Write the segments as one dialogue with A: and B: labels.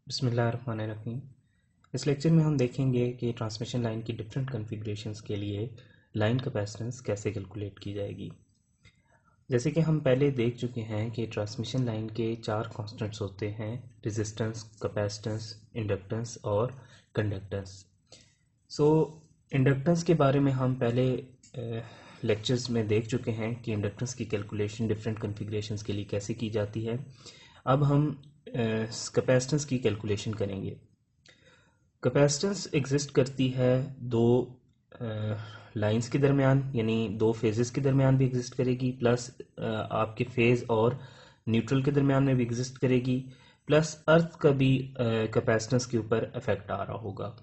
A: बिस्मिल्लाहिर्रहमानिर्रहीम। इस लेक्चर में हम देखेंगे कि ट्रांसमिशन लाइन की डिफरेंट कॉन्फ़िगरेशंस के लिए लाइन कैपेसिटेंस कैसे कैलकुलेट की जाएगी। जैसे कि हम पहले देख चुके हैं कि ट्रांसमिशन लाइन के चार कांस्टेंट्स होते हैं: रेजिस्टेंस, कैपेसिटेंस, इंडक्टेंस और कंडक्टेंस। सो इंडक्टेंस के बारे में हम पहले लेक्चर्स में देख चुके हैं कि इंडक्टेंस की कैलकुलेशन डिफरेंट कॉन्फ़िगरेशंस के लिए कैसे की जाती है। अब हम कैपेसिटेंस की कैलकुलेशन करेंगे। कैपेसिटेंस एग्जिस्ट करती है दो लाइंस के दरमियान, यानी दो फेजेस के दरमियान भी एग्जिस्ट करेगी, प्लस आपके फेज और न्यूट्रल के दरमियान में भी एग्जिस्ट करेगी, प्लस अर्थ का भी कैपेसिटेंस के ऊपर इफेक्ट आ रहा होगा।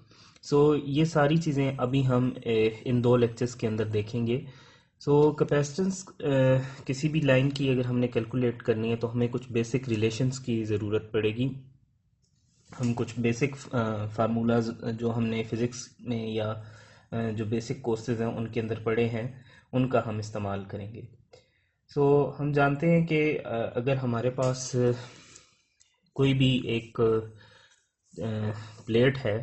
A: सो ये सारी चीज़ें अभी हम इन दो लेक्चर्स के अंदर देखेंगे। सो कैपेसिटेंस किसी भी लाइन की अगर हमने कैलकुलेट करनी है तो हमें कुछ बेसिक रिलेशंस की ज़रूरत पड़ेगी। हम कुछ बेसिक फार्मूलाज जो हमने फिज़िक्स में या जो बेसिक कोर्सेज हैं उनके अंदर पढ़े हैं उनका हम इस्तेमाल करेंगे। सो हम जानते हैं कि अगर हमारे पास कोई भी एक प्लेट है,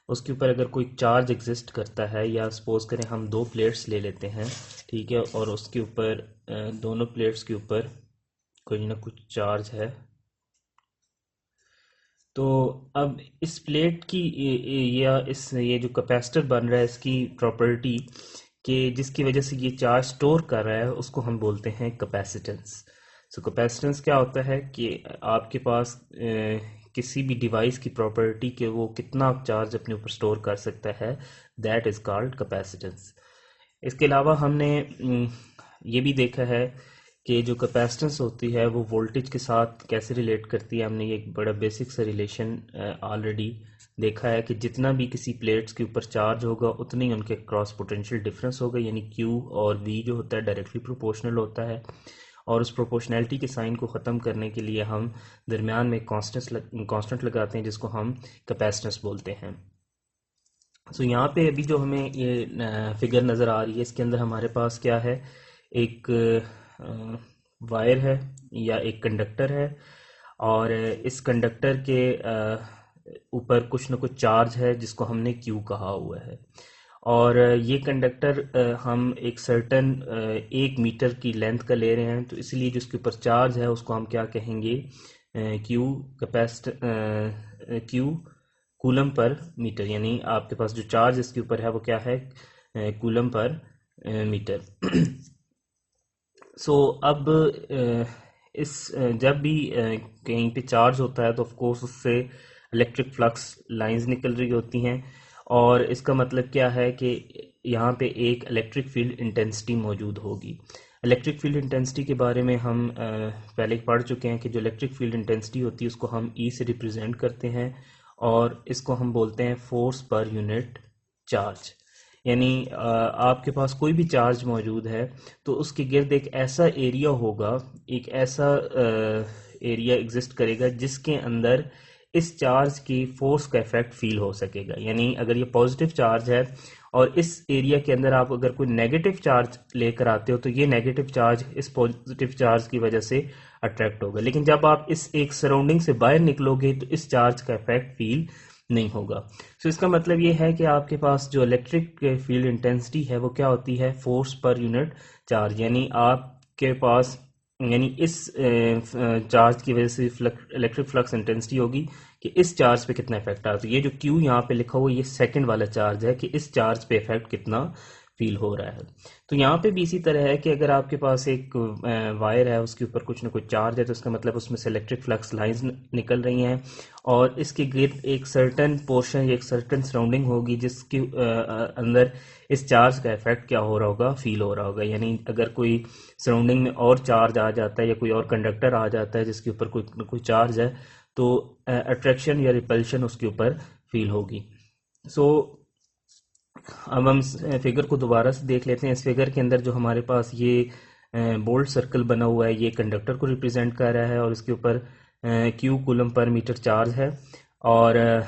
A: उसके ऊपर अगर कोई चार्ज एग्जिस्ट करता है, या सपोज करें हम दो प्लेट्स ले लेते हैं, ठीक है, और उसके ऊपर दोनों प्लेट्स के ऊपर कोई ना कुछ चार्ज है, तो अब इस प्लेट की या इस ये जो कैपेसिटर बन रहा है इसकी प्रॉपर्टी कि जिसकी वजह से ये चार्ज स्टोर कर रहा है उसको हम बोलते हैं कैपेसिटेंस। सो कैपेसिटेंस क्या होता है कि आपके पास किसी भी डिवाइस की प्रॉपर्टी कि वो कितना चार्ज अपने ऊपर स्टोर कर सकता है, दैट इज़ कॉल्ड कैपेसिटेंस। इसके अलावा हमने ये भी देखा है कि जो कैपेसिटेंस होती है वो वोल्टेज के साथ कैसे रिलेट करती है। हमने ये एक बड़ा बेसिक सा रिलेशन ऑलरेडी देखा है कि जितना भी किसी प्लेट्स के ऊपर चार्ज होगा उतनी ही उनके क्रॉस पोटेंशियल डिफरेंस होगा, यानी Q और V जो होता है डायरेक्टली प्रोपोर्शनल होता है। और उस प्रोपोर्शनैलिटी के साइन को ख़त्म करने के लिए हम दरमियान में कांस्टेंट लगाते हैं जिसको हम कैपेसिटेंस बोलते हैं। सो यहाँ पे अभी जो हमें ये फिगर नज़र आ रही है इसके अंदर हमारे पास क्या है, एक वायर है या एक कंडक्टर है, और इस कंडक्टर के ऊपर कुछ ना कुछ चार्ज है जिसको हमने क्यू कहा हुआ है। और ये कंडक्टर हम एक सर्टन 1 मीटर की लेंथ का ले रहे हैं, तो इसलिए जिसके ऊपर चार्ज है उसको हम क्या कहेंगे, Q Q coulomb per metre, यानी आपके पास जो चार्ज इसके ऊपर है वो क्या है, कूलम पर मीटर। सो अब जब भी कहीं पे चार्ज होता है तो ऑफ कोर्स उससे इलेक्ट्रिक फ्लक्स लाइंस निकल रही होती हैं, और इसका मतलब क्या है कि यहाँ पे एक इलेक्ट्रिक फील्ड इंटेंसिटी मौजूद होगी। इलेक्ट्रिक फील्ड इंटेंसिटी के बारे में हम पहले पढ़ चुके हैं कि जो इलेक्ट्रिक फील्ड इंटेंसिटी होती है उसको हम ई से रिप्रेजेंट करते हैं, और इसको हम बोलते हैं फोर्स पर यूनिट चार्ज। यानी आपके पास कोई भी चार्ज मौजूद है तो उसके गिर्द एक ऐसा एरिया होगा, एक ऐसा एरिया एग्जिस्ट करेगा जिसके अंदर इस चार्ज की फोर्स का इफेक्ट फील हो सकेगा। यानी अगर ये पॉजिटिव चार्ज है और इस एरिया के अंदर आप अगर कोई नेगेटिव चार्ज लेकर आते हो तो ये नेगेटिव चार्ज इस पॉजिटिव चार्ज की वजह से अट्रैक्ट होगा, लेकिन जब आप इस एक सराउंडिंग से बाहर निकलोगे तो इस चार्ज का इफेक्ट फील नहीं होगा। सो इसका मतलब ये है कि आपके पास जो इलेक्ट्रिक फील्ड इंटेंसिटी है वो क्या होती है, फोर्स पर यूनिट चार्ज। यानी आपके पास, यानी इस चार्ज की वजह से इलेक्ट्रिक फ्लक्स इंटेंसिटी होगी कि इस चार्ज पे कितना इफेक्ट आ रहा है। तो ये जो क्यू यहाँ पे लिखा हुआ है ये सेकंड वाला चार्ज है कि इस चार्ज पे इफेक्ट कितना फील हो रहा है। तो यहाँ पे भी इसी तरह है कि अगर आपके पास एक वायर है उसके ऊपर कुछ ना कुछ चार्ज है तो इसका मतलब उसमें से इलेक्ट्रिक फ्लक्स लाइंस निकल रही हैं, और इसके गिर्द एक सर्टन पोर्शन या एक सर्टन सराउंडिंग होगी जिसके अंदर इस चार्ज का इफेक्ट क्या हो रहा होगा, फील हो रहा होगा। यानी अगर कोई सराउंडिंग में और चार्ज आ जाता है या कोई और कंडक्टर आ जाता है जिसके ऊपर कोई चार्ज है तो अट्रैक्शन या रिपल्शन उसके ऊपर फील होगी। सो अब हम फिगर को दोबारा से देख लेते हैं। इस फिगर के अंदर जो हमारे पास ये बोल्ड सर्कल बना हुआ है ये कंडक्टर को रिप्रेजेंट कर रहा है, और इसके ऊपर Q coulomb per metre charge है, और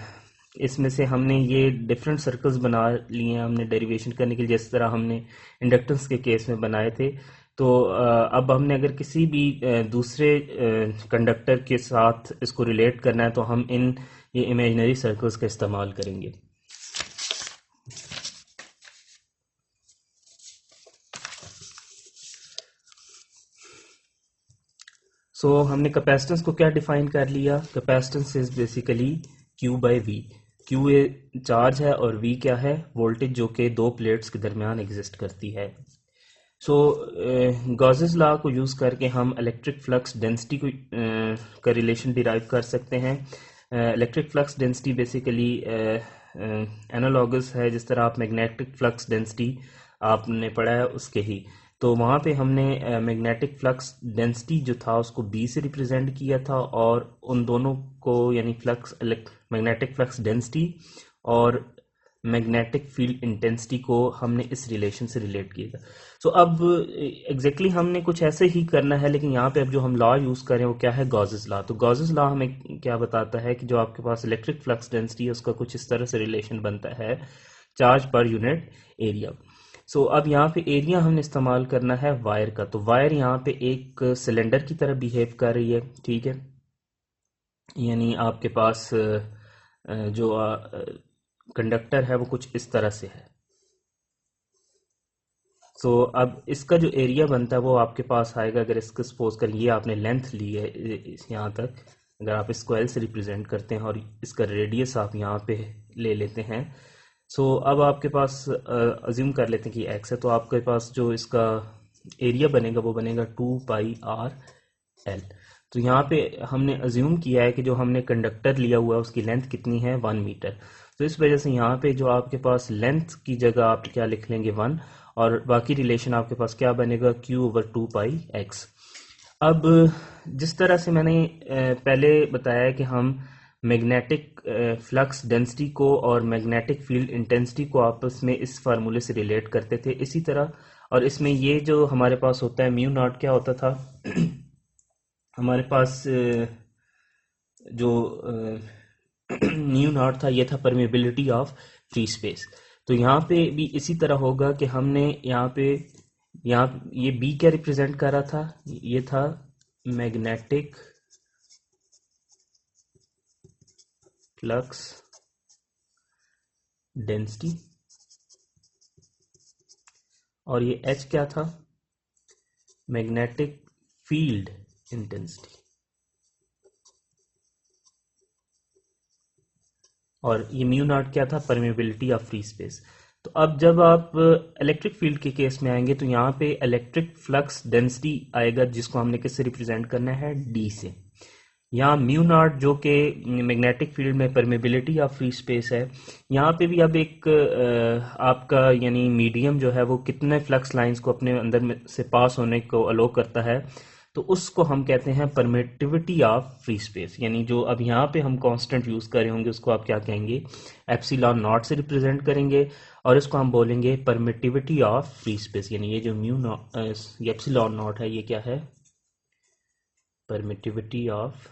A: इसमें से हमने ये डिफरेंट सर्कल्स बना लिए हैं हमने डेरिवेशन करने के लिए, जिस तरह हमने इंडक्टेंस के केस में बनाए थे। तो अब हमने अगर किसी भी दूसरे कंडक्टर के साथ इसको रिलेट करना है तो हम इन ये इमेजिनरी सर्कल्स का इस्तेमाल करेंगे। हमने कैपेसिटेंस को क्या डिफाइन कर लिया? Capacitance is basically Q by V. Q charge है और V क्या है? वोल्टेज, जो कि दो प्लेट्स के दरमियान एग्जिस्ट करती है। गॉसेस लॉ को यूज़ करके हम इलेक्ट्रिक फ्लक्स डेंसिटी का रिलेशन डिराइव कर सकते हैं। Electric flux density basically analogous है, जिस तरह आप मैग्नेटिक फ्लक्स डेंसिटी आपने पढ़ा है उसके ही। तो वहाँ पे हमने मैग्नेटिक फ्लक्स डेंसिटी जो था उसको B से रिप्रेजेंट किया था, और उन दोनों को यानी मैग्नेटिक फ्लक्स डेंसिटी और मैग्नेटिक फील्ड इंटेंसिटी को हमने इस रिलेशन से रिलेट किया था। अब एग्जैक्टली हमने कुछ ऐसे ही करना है, लेकिन यहाँ पे अब जो हम लॉ यूज़ करें वो क्या है? Gauss's law. तो गॉसेस लॉ हमें क्या बताता है कि जो आपके पास इलेक्ट्रिक फ्लक्स डेंसिटी है उसका कुछ इस तरह से रिलेशन बनता है चार्ज पर यूनिट एरिया। अब यहाँ पे एरिया हमने इस्तेमाल करना है वायर का। तो वायर यहाँ पे एक सिलेंडर की तरह बिहेव कर रही है, ठीक है। यानी आपके पास जो कंडक्टर है वो कुछ इस तरह से है। अब इसका जो एरिया बनता है वो आपके पास आएगा, अगर इसको सपोज कर ये आपने लेंथ ली है यहाँ तक, अगर आप इसको L से रिप्रेजेंट करते हैं और इसका रेडियस आप यहाँ पे ले लेते हैं। अब आपके पास अज्यूम कर लेते हैं कि x है, तो आपके पास जो इसका एरिया बनेगा वो बनेगा 2πr/L। तो यहाँ पे हमने अज्यूम किया है कि जो हमने कंडक्टर लिया हुआ है उसकी लेंथ कितनी है? 1 मीटर। तो इस वजह से यहाँ पे जो आपके पास लेंथ की जगह आप क्या लिख लेंगे? 1, और बाकी रिलेशन आपके पास क्या बनेगा? Q/2πx। अब जिस तरह से मैंने पहले बताया कि हम मैग्नेटिक फ्लक्स डेंसिटी को और मैग्नेटिक फील्ड इंटेंसिटी को आपस में इस फार्मूले से रिलेट करते थे, इसी तरह और इसमें ये जो हमारे पास होता है म्यू नॉट, क्या होता था? हमारे पास जो म्यू नॉट था ये था परमेबिलिटी ऑफ फ्री स्पेस। तो यहाँ पे भी इसी तरह होगा कि हमने यहाँ ये बी क्या रिप्रेजेंट कर रहा था? ये था मैग्नेटिक फ्लक्स डेंसिटी, और ये एच क्या था? मैग्नेटिक फील्ड इंटेंसिटी, और ये म्यू नॉट क्या था? Permeability of free space. तो अब जब आप इलेक्ट्रिक फील्ड के केस में आएंगे तो यहाँ पे इलेक्ट्रिक फ्लक्स डेंसिटी आएगा, जिसको हमने किससे रिप्रेजेंट करना है? डी से। यहाँ म्यू नॉट जो कि मैग्नेटिक फील्ड में परमेबिलिटी ऑफ फ्री स्पेस है, यहाँ पे भी अब एक आपका यानी मीडियम जो है वो कितने फ्लक्स लाइंस को अपने अंदर में से पास होने को अलो करता है, तो उसको हम कहते हैं परमिटिविटी ऑफ फ्री स्पेस। यानी जो अब यहाँ पे हम कांस्टेंट यूज कर रहे होंगे उसको आप क्या कहेंगे? एप्सिलॉन नॉट से रिप्रेजेंट करेंगे, और इसको हम बोलेंगे परमिटिविटी ऑफ फ्री स्पेस। यानी ये जो म्यू नॉट, ये एप्सिलॉन नॉट है, ये क्या है? Permittivity of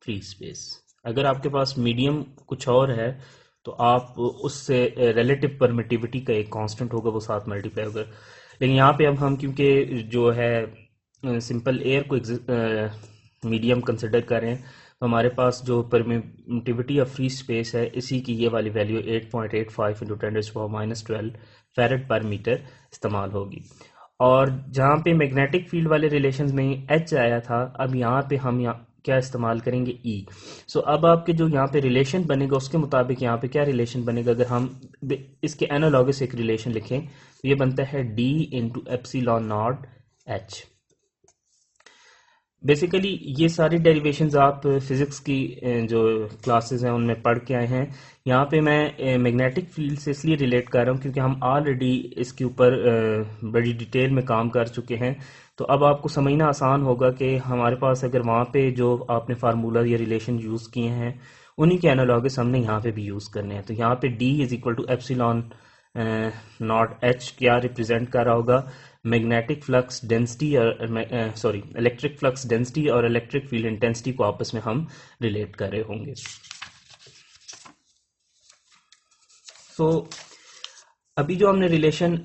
A: free space. अगर आपके पास मीडियम कुछ और है तो आप उससे रिलेटिव परमिटिविटी का एक कांस्टेंट होगा, वो साथ मल्टीप्लाई होगा। लेकिन यहाँ पे अब हम क्योंकि जो है सिंपल एयर को मीडियम कंसिडर कर रहे हैं, तो हमारे पास जो परमिटिविटी ऑफ फ्री स्पेस है इसी की ये वाली वैल्यू 8.85 इंटू 10⁻12 फैरेड पर मीटर इस्तेमाल होगी। और जहाँ पे मैग्नेटिक फील्ड वाले रिलेशंस में एच आया था, अब यहाँ पे हम क्या इस्तेमाल करेंगे? ई। अब आपके जो यहाँ पे रिलेशन बनेगा उसके मुताबिक यहाँ पे क्या रिलेशन बनेगा? अगर हम इसके एनालॉगस एक रिलेशन लिखें तो ये बनता है D into epsilon not H. Basically ये सारी डेरिवेशंस आप फिजिक्स की जो क्लासेस हैं उनमें पढ़ के आए हैं। यहाँ पे मैं मैग्नेटिक फील्ड से इसलिए रिलेट कर रहा हूँ क्योंकि हम ऑलरेडी इसके ऊपर बड़ी डिटेल में काम कर चुके हैं। तो अब आपको समझना आसान होगा कि हमारे पास अगर वहाँ पे जो आपने फार्मूला या रिलेशन यूज़ किए हैं उन्हीं के एनालॉगस हमने यहाँ पे भी यूज़ करने हैं। तो यहाँ पे D is equal to epsilon not H क्या रिप्रेजेंट कर रहा होगा? मैग्नेटिक फ्लक्स डेंसिटी और सॉरी इलेक्ट्रिक फ्लक्स डेंसिटी और इलेक्ट्रिक फील्ड इंटेंसिटी को आपस में हम रिलेट कर रहे होंगे। अभी जो हमने रिलेशन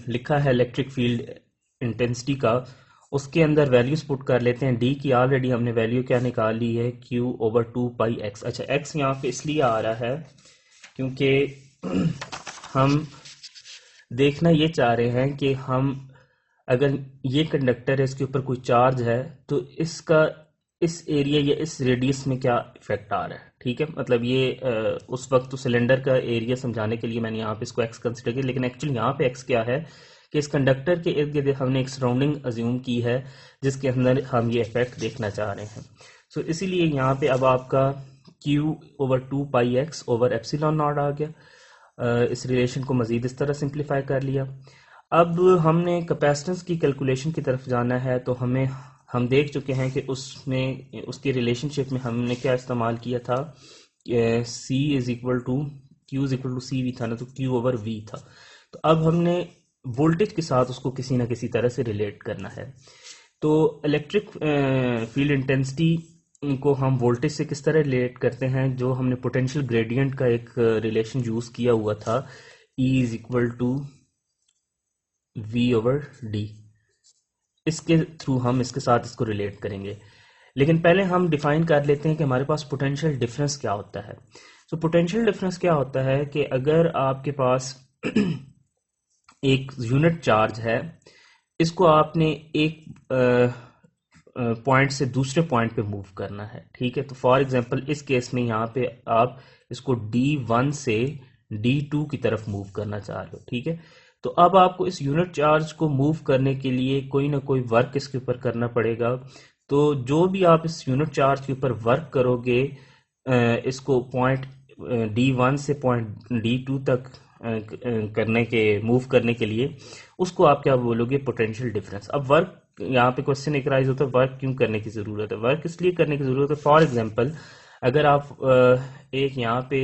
A: लिखा है इलेक्ट्रिक फील्ड इंटेंसिटी का, उसके अंदर वैल्यूज पुट कर लेते हैं। डी की ऑलरेडी हमने वैल्यू क्या निकाल ली है, क्यू ओवर 2 पाई एक्स। अच्छा, एक्स यहाँ पे इसलिए आ रहा है क्योंकि हम देखना ये चाह रहे हैं कि हम अगर ये कंडक्टर है, इसके ऊपर कोई चार्ज है, तो इसका इस एरिया या इस रेडियस में क्या इफेक्ट आ रहा है। ठीक है, मतलब ये उस वक्त तो सिलेंडर का एरिया समझाने के लिए मैंने यहाँ पे इसको एक्स कंसिडर किया, लेकिन एक्चुअली यहाँ पे एक्स क्या है कि इस कंडक्टर के इर्द गिर्द हमने एक सराउंडिंग अज्यूम की है जिसके अंदर हम ये इफेक्ट देखना चाह रहे हैं। सो इसीलिए यहाँ पे अब आपका Q over 2 pi x over epsilon naught आ गया। इस रिलेशन को मजीद इस तरह सिंप्लीफाई कर लिया। अब हमने कैपेसिटेंस की कैलकुलेशन की तरफ जाना है, तो हम देख चुके हैं कि उसमें उसकी रिलेशनशिप में हमने क्या इस्तेमाल किया था, C is equal to Q is equal to C V था ना, तो Q ओवर V था। तो अब हमने वोल्टेज के साथ उसको किसी ना किसी तरह से रिलेट करना है। तो इलेक्ट्रिक फील्ड इंटेंसिटी को हम वोल्टेज से किस तरह रिलेट करते हैं, जो हमने पोटेंशियल ग्रेडियंट का एक रिलेशन यूज किया हुआ था, E is equal to V over D। इसके थ्रू हम इसके साथ इसको रिलेट करेंगे। लेकिन पहले हम डिफाइन कर लेते हैं कि हमारे पास पोटेंशियल डिफरेंस क्या होता है। तो पोटेंशियल डिफरेंस क्या होता है कि अगर आपके पास एक यूनिट चार्ज है, इसको आपने एक पॉइंट से दूसरे पॉइंट पे मूव करना है। ठीक है, तो फॉर एग्जांपल इस केस में यहाँ पे आप इसको D1 से D2 की तरफ मूव करना चाह रहे हो। ठीक है, तो अब आपको इस यूनिट चार्ज को मूव करने के लिए कोई ना कोई वर्क इसके ऊपर करना पड़ेगा। तो जो भी आप इस यूनिट चार्ज के ऊपर वर्क करोगे, इसको पॉइंट D1 से पॉइंट D2 तक करने के मूव करने के लिए, उसको आप क्या बोलोगे, पोटेंशियल डिफरेंस। अब वर्क यहाँ पे क्वेश्चन एक राइज होता है, वर्क क्यों करने की जरूरत है। वर्क इसलिए करने की जरूरत है, फॉर एग्जांपल अगर आप एक यहाँ पे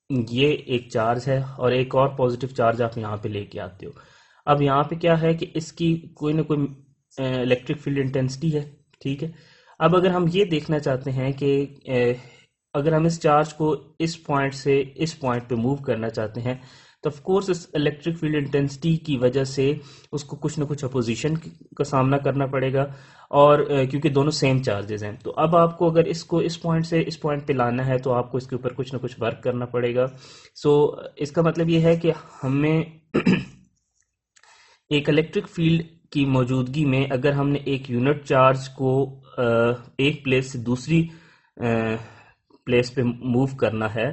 A: ये एक चार्ज है और एक और पॉजिटिव चार्ज आप यहाँ पे लेके आते हो। अब यहाँ पे क्या है कि इसकी कोई ना कोई इलेक्ट्रिक फील्ड इंटेंसिटी है। ठीक है, अब अगर हम ये देखना चाहते हैं कि अगर हम इस चार्ज को इस पॉइंट से इस पॉइंट पे मूव करना चाहते हैं, तो ऑफ कोर्स इस इलेक्ट्रिक फील्ड इंटेंसिटी की वजह से उसको कुछ ना कुछ अपोजिशन का सामना करना पड़ेगा, और क्योंकि दोनों सेम चार्जेस हैं, तो अब आपको अगर इसको इस पॉइंट से इस पॉइंट पे लाना है, तो आपको इसके ऊपर कुछ ना कुछ वर्क करना पड़ेगा। सो इसका मतलब ये है कि हमें एक इलेक्ट्रिक फील्ड की मौजूदगी में अगर हमने एक यूनिट चार्ज को एक प्लेस से दूसरी प्लेस पे मूव करना है,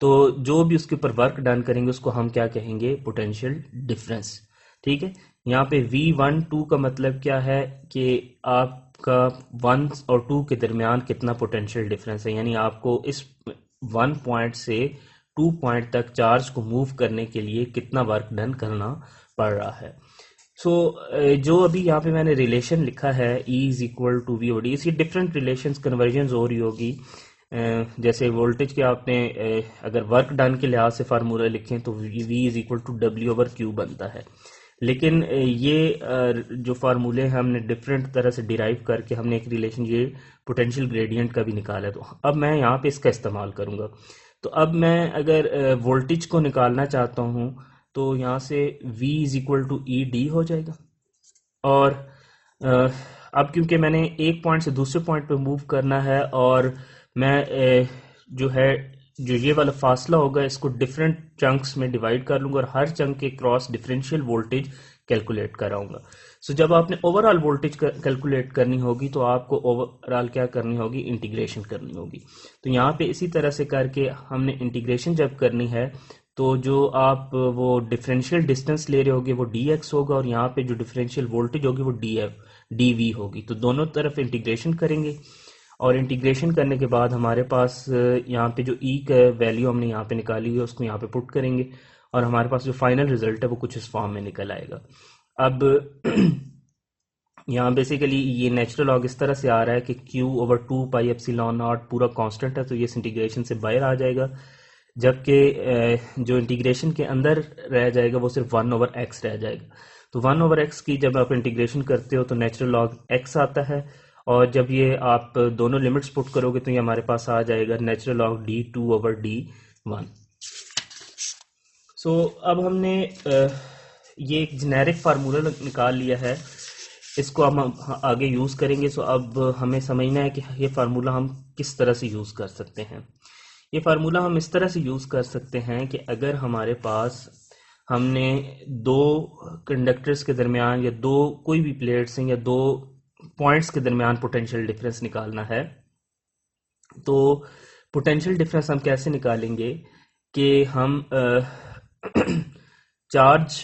A: तो जो भी उसके ऊपर वर्क डन करेंगे उसको हम क्या कहेंगे, पोटेंशियल डिफरेंस। ठीक है, यहाँ पे V1 2 का मतलब क्या है कि आपका 1 और 2 के दरमियान कितना पोटेंशियल डिफरेंस है, यानी आपको इस 1 पॉइंट से 2 पॉइंट तक चार्ज को मूव करने के लिए कितना वर्क डन करना पड़ रहा है। सो जो अभी यहाँ पे मैंने रिलेशन लिखा है E is equal to V over D, इसकी डिफरेंट रिलेशंस कन्वर्जन हो रही होगी। जैसे वोल्टेज के आपने अगर वर्क डन के लिहाज से फार्मूला लिखें तो V is equal to W over Q बनता है। लेकिन ये जो फार्मूले हैं हमने डिफरेंट तरह से डिराइव करके हमने एक रिलेशन ये पोटेंशियल ग्रेडियंट का भी निकाला है। तो अब मैं यहाँ पे इसका इस्तेमाल करूँगा। तो अब मैं अगर वोल्टेज को निकालना चाहता हूँ, तो यहाँ से V is equal to E D हो जाएगा। और अब क्योंकि मैंने एक पॉइंट से दूसरे पॉइंट पे मूव करना है, और मैं जो है जो ये वाला फासला होगा इसको डिफरेंट चंक्स में डिवाइड कर लूंगा और हर चंक के क्रॉस डिफरेंशियल वोल्टेज कैलकुलेट कराऊंगा। सो जब आपने ओवरऑल वोल्टेज कैलकुलेट करनी होगी, तो आपको ओवरऑल क्या करनी होगी, इंटीग्रेशन करनी होगी। तो यहाँ पे इसी तरह से करके हमने इंटीग्रेशन जब करनी है, तो जो आप वो डिफरेंशियल डिस्टेंस ले रहे होगे वो dx होगा, और यहाँ पे जो डिफरेंशियल वोल्टेज होगी वो dv होगी। तो दोनों तरफ इंटीग्रेशन करेंगे, और इंटीग्रेशन करने के बाद हमारे पास यहाँ पे जो E का वैल्यू हमने यहाँ पे निकाली हुई है उसको यहाँ पे पुट करेंगे, और हमारे पास जो फाइनल रिजल्ट है वो कुछ इस फॉर्म में निकल आएगा। अब यहाँ बेसिकली ये नेचुरल लॉग इस तरह से आ रहा है कि Q over 2 pi epsilon not पूरा कांस्टेंट है, तो ये इंटीग्रेशन से बाहर आ जाएगा, जबकि जो इंटीग्रेशन के अंदर रह जाएगा वो सिर्फ 1 ओवर x रह जाएगा। तो 1 ओवर x की जब आप इंटीग्रेशन करते हो तो नेचुरल लॉग x आता है, और जब ये आप दोनों लिमिट्स पुट करोगे तो ये हमारे पास आ जाएगा natural log d2 over d1। सो अब हमने ये एक जेनेरिक फार्मूला निकाल लिया है इसको अब हम आगे यूज़ करेंगे। सो अब हमें समझना है कि ये फार्मूला हम किस तरह से यूज़ कर सकते हैं। ये फार्मूला हम इस तरह से यूज़ कर सकते हैं कि अगर हमारे पास हमने दो कंडक्टर्स के दरमियान या दो कोई भी प्लेट्स हैं या दो पॉइंट्स के दरमियान पोटेंशियल डिफरेंस निकालना है, तो पोटेंशियल डिफरेंस हम कैसे निकालेंगे कि हम चार्ज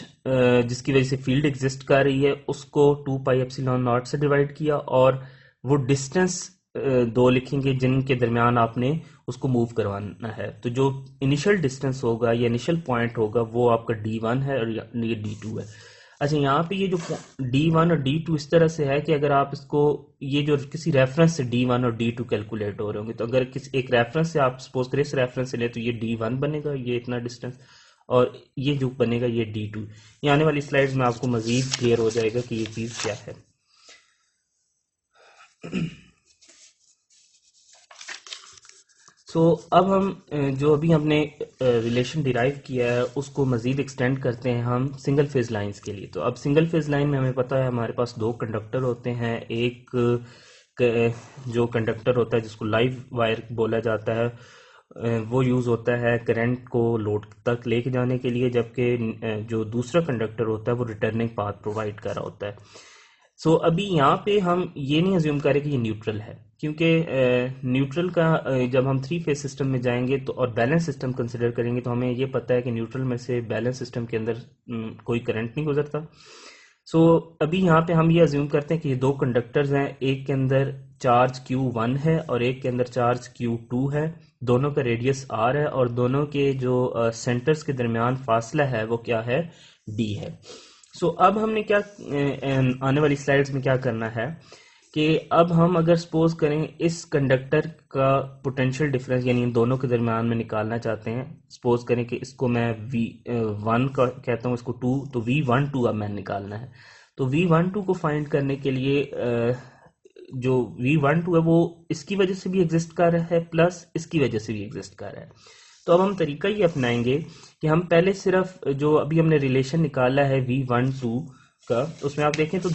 A: जिसकी वजह से फील्ड एग्जिस्ट कर रही है उसको 2 पाई एप्सिलॉन नॉट से डिवाइड किया, और वो डिस्टेंस दो लिखेंगे जिनके दरमियान आपने उसको मूव करवाना है। तो जो इनिशियल डिस्टेंस होगा या इनिशियल पॉइंट होगा वो आपका D1 है और ये D2 है। अच्छा, यहाँ पे ये जो D1 और D2 इस तरह से है कि अगर आप इसको ये जो किसी रेफरेंस से D1 और D2 कैलकुलेट हो रहे होंगे, तो अगर किसी एक रेफरेंस से आप सपोज करें इस रेफरेंस से ले तो ये D1 बनेगा, ये इतना डिस्टेंस, और ये जो बनेगा ये D2। ये आने वाली स्लाइड्स में आपको मजीद क्लियर हो जाएगा कि ये चीज़ क्या है। अब हम जो अभी हमने रिलेशन डिराइव किया है उसको मज़ीद एक्सटेंड करते हैं हम सिंगल फेज लाइंस के लिए। तो अब सिंगल फेज लाइन में हमें पता है हमारे पास दो कंडक्टर होते हैं। एक जो कंडक्टर होता है जिसको लाइव वायर बोला जाता है, वो यूज़ होता है करंट को लोड तक लेके जाने के लिए, जबकि जो दूसरा कंडक्टर होता है वो रिटर्निंग पाथ प्रोवाइड कर रहा होता है। अभी यहाँ पे हम ये नहीं अज्यूम करें कि ये न्यूट्रल है, क्योंकि न्यूट्रल का जब हम थ्री फेज सिस्टम में जाएंगे तो और बैलेंस सिस्टम कंसिडर करेंगे तो हमें ये पता है कि न्यूट्रल में से बैलेंस सिस्टम के अंदर कोई करंट नहीं गुजरता। अभी यहाँ पे हम ये अज्यूम करते हैं कि ये दो कंडक्टर्स हैं, एक के अंदर चार्ज Q1 है और एक के अंदर चार्ज Q2 है। दोनों का रेडियस R है और दोनों के जो सेंटर्स के दरमियान फासला है वो क्या है, D है। अब हमने क्या आने वाली स्लाइड्स में क्या करना है कि अब हम अगर सपोज करें इस कंडक्टर का पोटेंशियल डिफरेंस यानी इन दोनों के दरमियान में निकालना चाहते हैं। सपोज करें कि इसको मैं V1 का कहता हूँ, इसको 2, तो V12 अब मैंने निकालना है। तो V12 को फाइंड करने के लिए जो V12 है वो इसकी वजह से भी एग्जिस्ट कर रहा है प्लस इसकी वजह से भी एग्जिस्ट कर रहा है। तो अब हम तरीका ये अपनाएंगे कि हम पहले सिर्फ जो अभी हमने रिलेशन निकाला है V12 का, उसमें आप देखें तो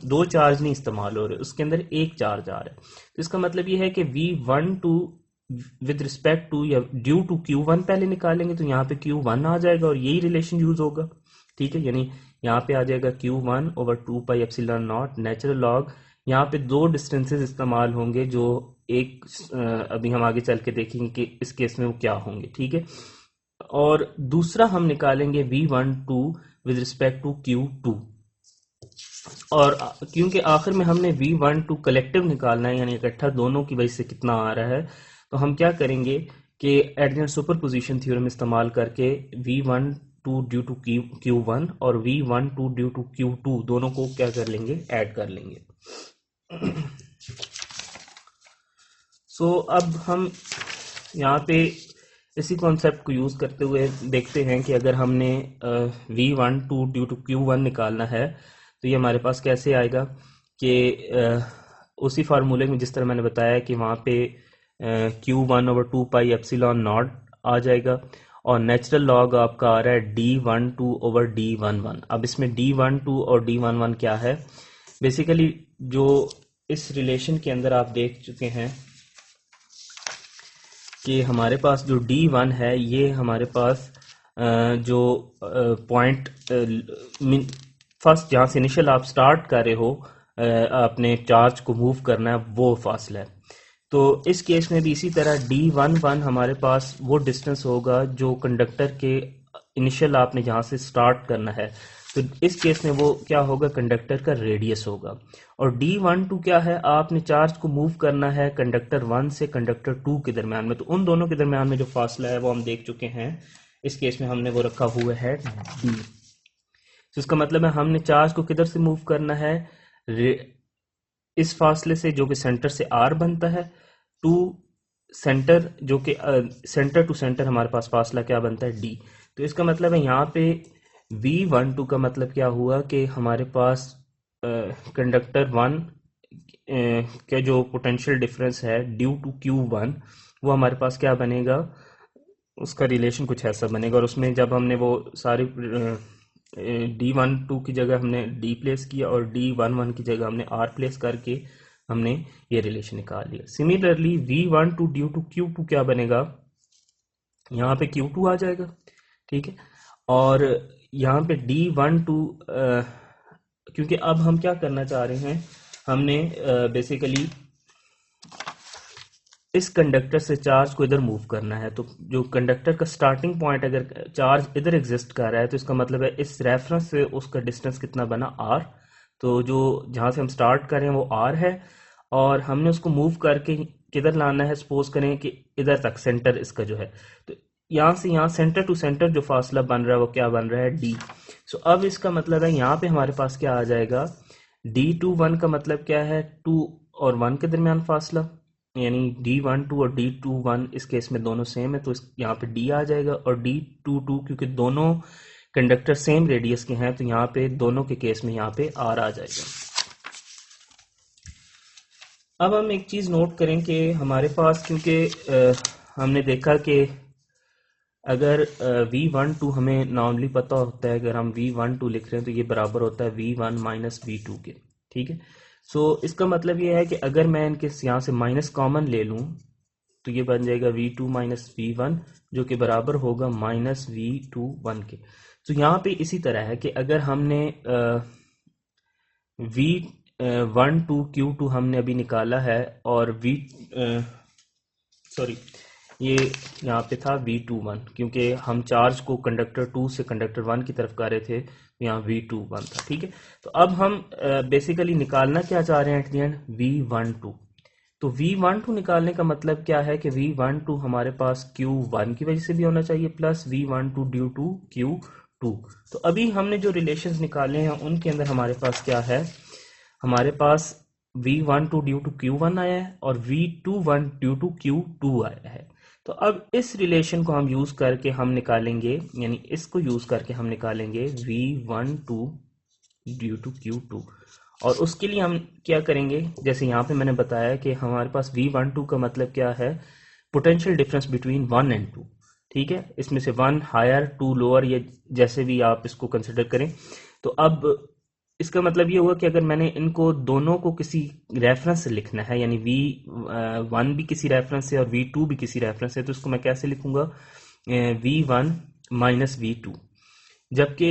A: दो चार्ज नहीं इस्तेमाल हो रहे, उसके अंदर एक चार्ज आ रहा है। तो इसका मतलब ये है कि V12 विद रिस्पेक्ट टू या ड्यू टू Q1 पहले निकालेंगे तो यहाँ पे Q1 आ जाएगा और यही रिलेशन यूज होगा। ठीक है, यानी यहाँ पे आ जाएगा Q1 over 2 pi epsilon naught natural log. यहाँ पे दो डिस्टेंसेस इस्तेमाल होंगे जो एक अभी हम आगे चल के देखेंगे कि इस केस में वो क्या होंगे। ठीक है, और दूसरा हम निकालेंगे V12 with respect to Q2, और क्योंकि आखिर में हमने V12 कलेक्टिव निकालना है यानी इकट्ठा दोनों की वजह से कितना आ रहा है, तो हम क्या करेंगे कि एडिशन सुपरपोजिशन थ्योरम इस्तेमाल करके V12 ड्यू टू Q1 और V12 ड्यू टू Q2 दोनों को क्या कर लेंगे, ऐड कर लेंगे। अब हम यहाँ पे इसी कॉन्सेप्ट को यूज करते हुए देखते हैं कि अगर हमने V12 ड्यू टू Q1 निकालना है तो ये हमारे पास कैसे आएगा कि उसी फार्मूले में जिस तरह मैंने बताया कि वहाँ पे Q1 over 2 pi epsilon naught आ जाएगा और नेचुरल लॉग आपका आ रहा है D12 ओवर D11। अब इसमें D12 और D11 क्या है, बेसिकली जो इस रिलेशन के अंदर आप देख चुके हैं कि हमारे पास जो D1 है ये हमारे पास जो पॉइंट फर्स्ट जहाँ से इनिशियल आप स्टार्ट कर रहे हो अपने चार्ज को मूव करना है वो फासला है। तो इस केस में भी इसी तरह D11 हमारे पास वो डिस्टेंस होगा जो कंडक्टर के इनिशियल आपने जहाँ से स्टार्ट करना है, तो इस केस में वो क्या होगा, कंडक्टर का रेडियस होगा। और D12 क्या है, आपने चार्ज को मूव करना है कंडक्टर 1 से कंडक्टर 2 के दरमियान में, तो उन दोनों के दरमियान में जो फासला है वो हम देख चुके हैं। इस केस में हमने वो रखा हुआ है D। तो इसका मतलब है हमने चार्ज को किधर से मूव करना है, इस फासले से जो कि सेंटर से R बनता है टू सेंटर, जो कि सेंटर टू सेंटर हमारे पास फासला क्या बनता है, D। तो इसका मतलब है यहाँ पे V12 का मतलब क्या हुआ कि हमारे पास कंडक्टर 1 का जो पोटेंशियल डिफरेंस है ड्यू टू Q1 वो हमारे पास क्या बनेगा, उसका रिलेशन कुछ ऐसा बनेगा। और उसमें जब हमने वो सारी D12 की जगह हमने D प्लेस किया और D11 की जगह हमने R प्लेस करके हमने ये रिलेशन निकाल लिया। Similarly V12 due to Q2 क्या बनेगा, यहाँ पे Q2 आ जाएगा, ठीक है। और यहाँ पे D12 क्योंकि अब हम क्या करना चाह रहे हैं, हमने बेसिकली इस कंडक्टर से चार्ज को इधर मूव करना है। तो जो कंडक्टर का स्टार्टिंग पॉइंट अगर चार्ज इधर एग्जिस्ट कर रहा है तो इसका मतलब है इस रेफरेंस से उसका डिस्टेंस कितना बना, R। तो जो जहाँ से हम स्टार्ट कर रहे हैं वो R है और हमने उसको मूव करके किधर लाना है, सपोज करें कि इधर तक सेंटर इसका जो है, तो यहाँ से यहाँ सेंटर टू सेंटर जो फासला बन रहा है वो क्या बन रहा है, D। सो अब इसका मतलब है यहाँ पे हमारे पास क्या आ जाएगा, D21 का मतलब क्या है, 2 और 1 के दरमियान फासला, यानी D12 और D21 इस केस में दोनों सेम है तो यहाँ पे D आ जाएगा। और D22 क्योंकि दोनों कंडक्टर सेम रेडियस के हैं तो यहाँ पे दोनों के केस में यहाँ पे R आ जाएगा। अब हम एक चीज़ नोट करें कि हमारे पास क्योंकि हमने देखा कि अगर V12 हमें नॉर्मली पता होता है, अगर हम V12 लिख रहे हैं तो ये बराबर होता है V1 माइनस V2 के, ठीक है। सो इसका मतलब ये है कि अगर मैं इनके यहाँ से माइनस कॉमन ले लूँ तो ये बन जाएगा V2 माइनस V1 जो कि बराबर होगा माइनस V21 के। तो यहाँ पे इसी तरह है कि अगर हमने V12 Q2 हमने अभी निकाला है और ये यहाँ पे था V21 क्योंकि हम चार्ज को कंडक्टर 2 से कंडक्टर 1 की तरफ कर रहे थे, यहाँ V21 था, ठीक है। तो अब हम बेसिकली निकालना क्या चाह रहे हैं एट द एंड, V12। तो V12 निकालने का मतलब क्या है कि V12 हमारे पास Q1 की वजह से भी होना चाहिए plus V12 due to Q2। तो अभी हमने जो रिलेशंस निकाले हैं उनके अंदर हमारे पास क्या है, हमारे पास V12 ड्यू टू Q1 आया है और V21 ड्यू टू Q2 आया है। तो अब इस रिलेशन को हम यूज करके हम निकालेंगे, यानी इसको यूज करके हम निकालेंगे V12 ड्यू टू Q2। और उसके लिए हम क्या करेंगे, जैसे यहाँ पे मैंने बताया कि हमारे पास V12 का मतलब क्या है, पोटेंशियल डिफरेंस बिटवीन 1 एंड 2, ठीक है। इसमें से 1 हायर 2 लोअर, ये जैसे भी आप इसको कंसिडर करें। तो अब इसका मतलब ये हुआ कि अगर मैंने इनको दोनों को किसी रेफरेंस से लिखना है, यानी V1 भी किसी रेफरेंस से और V2 भी किसी रेफरेंस से, तो इसको मैं कैसे लिखूंगा, V1 माइनस V2। जबकि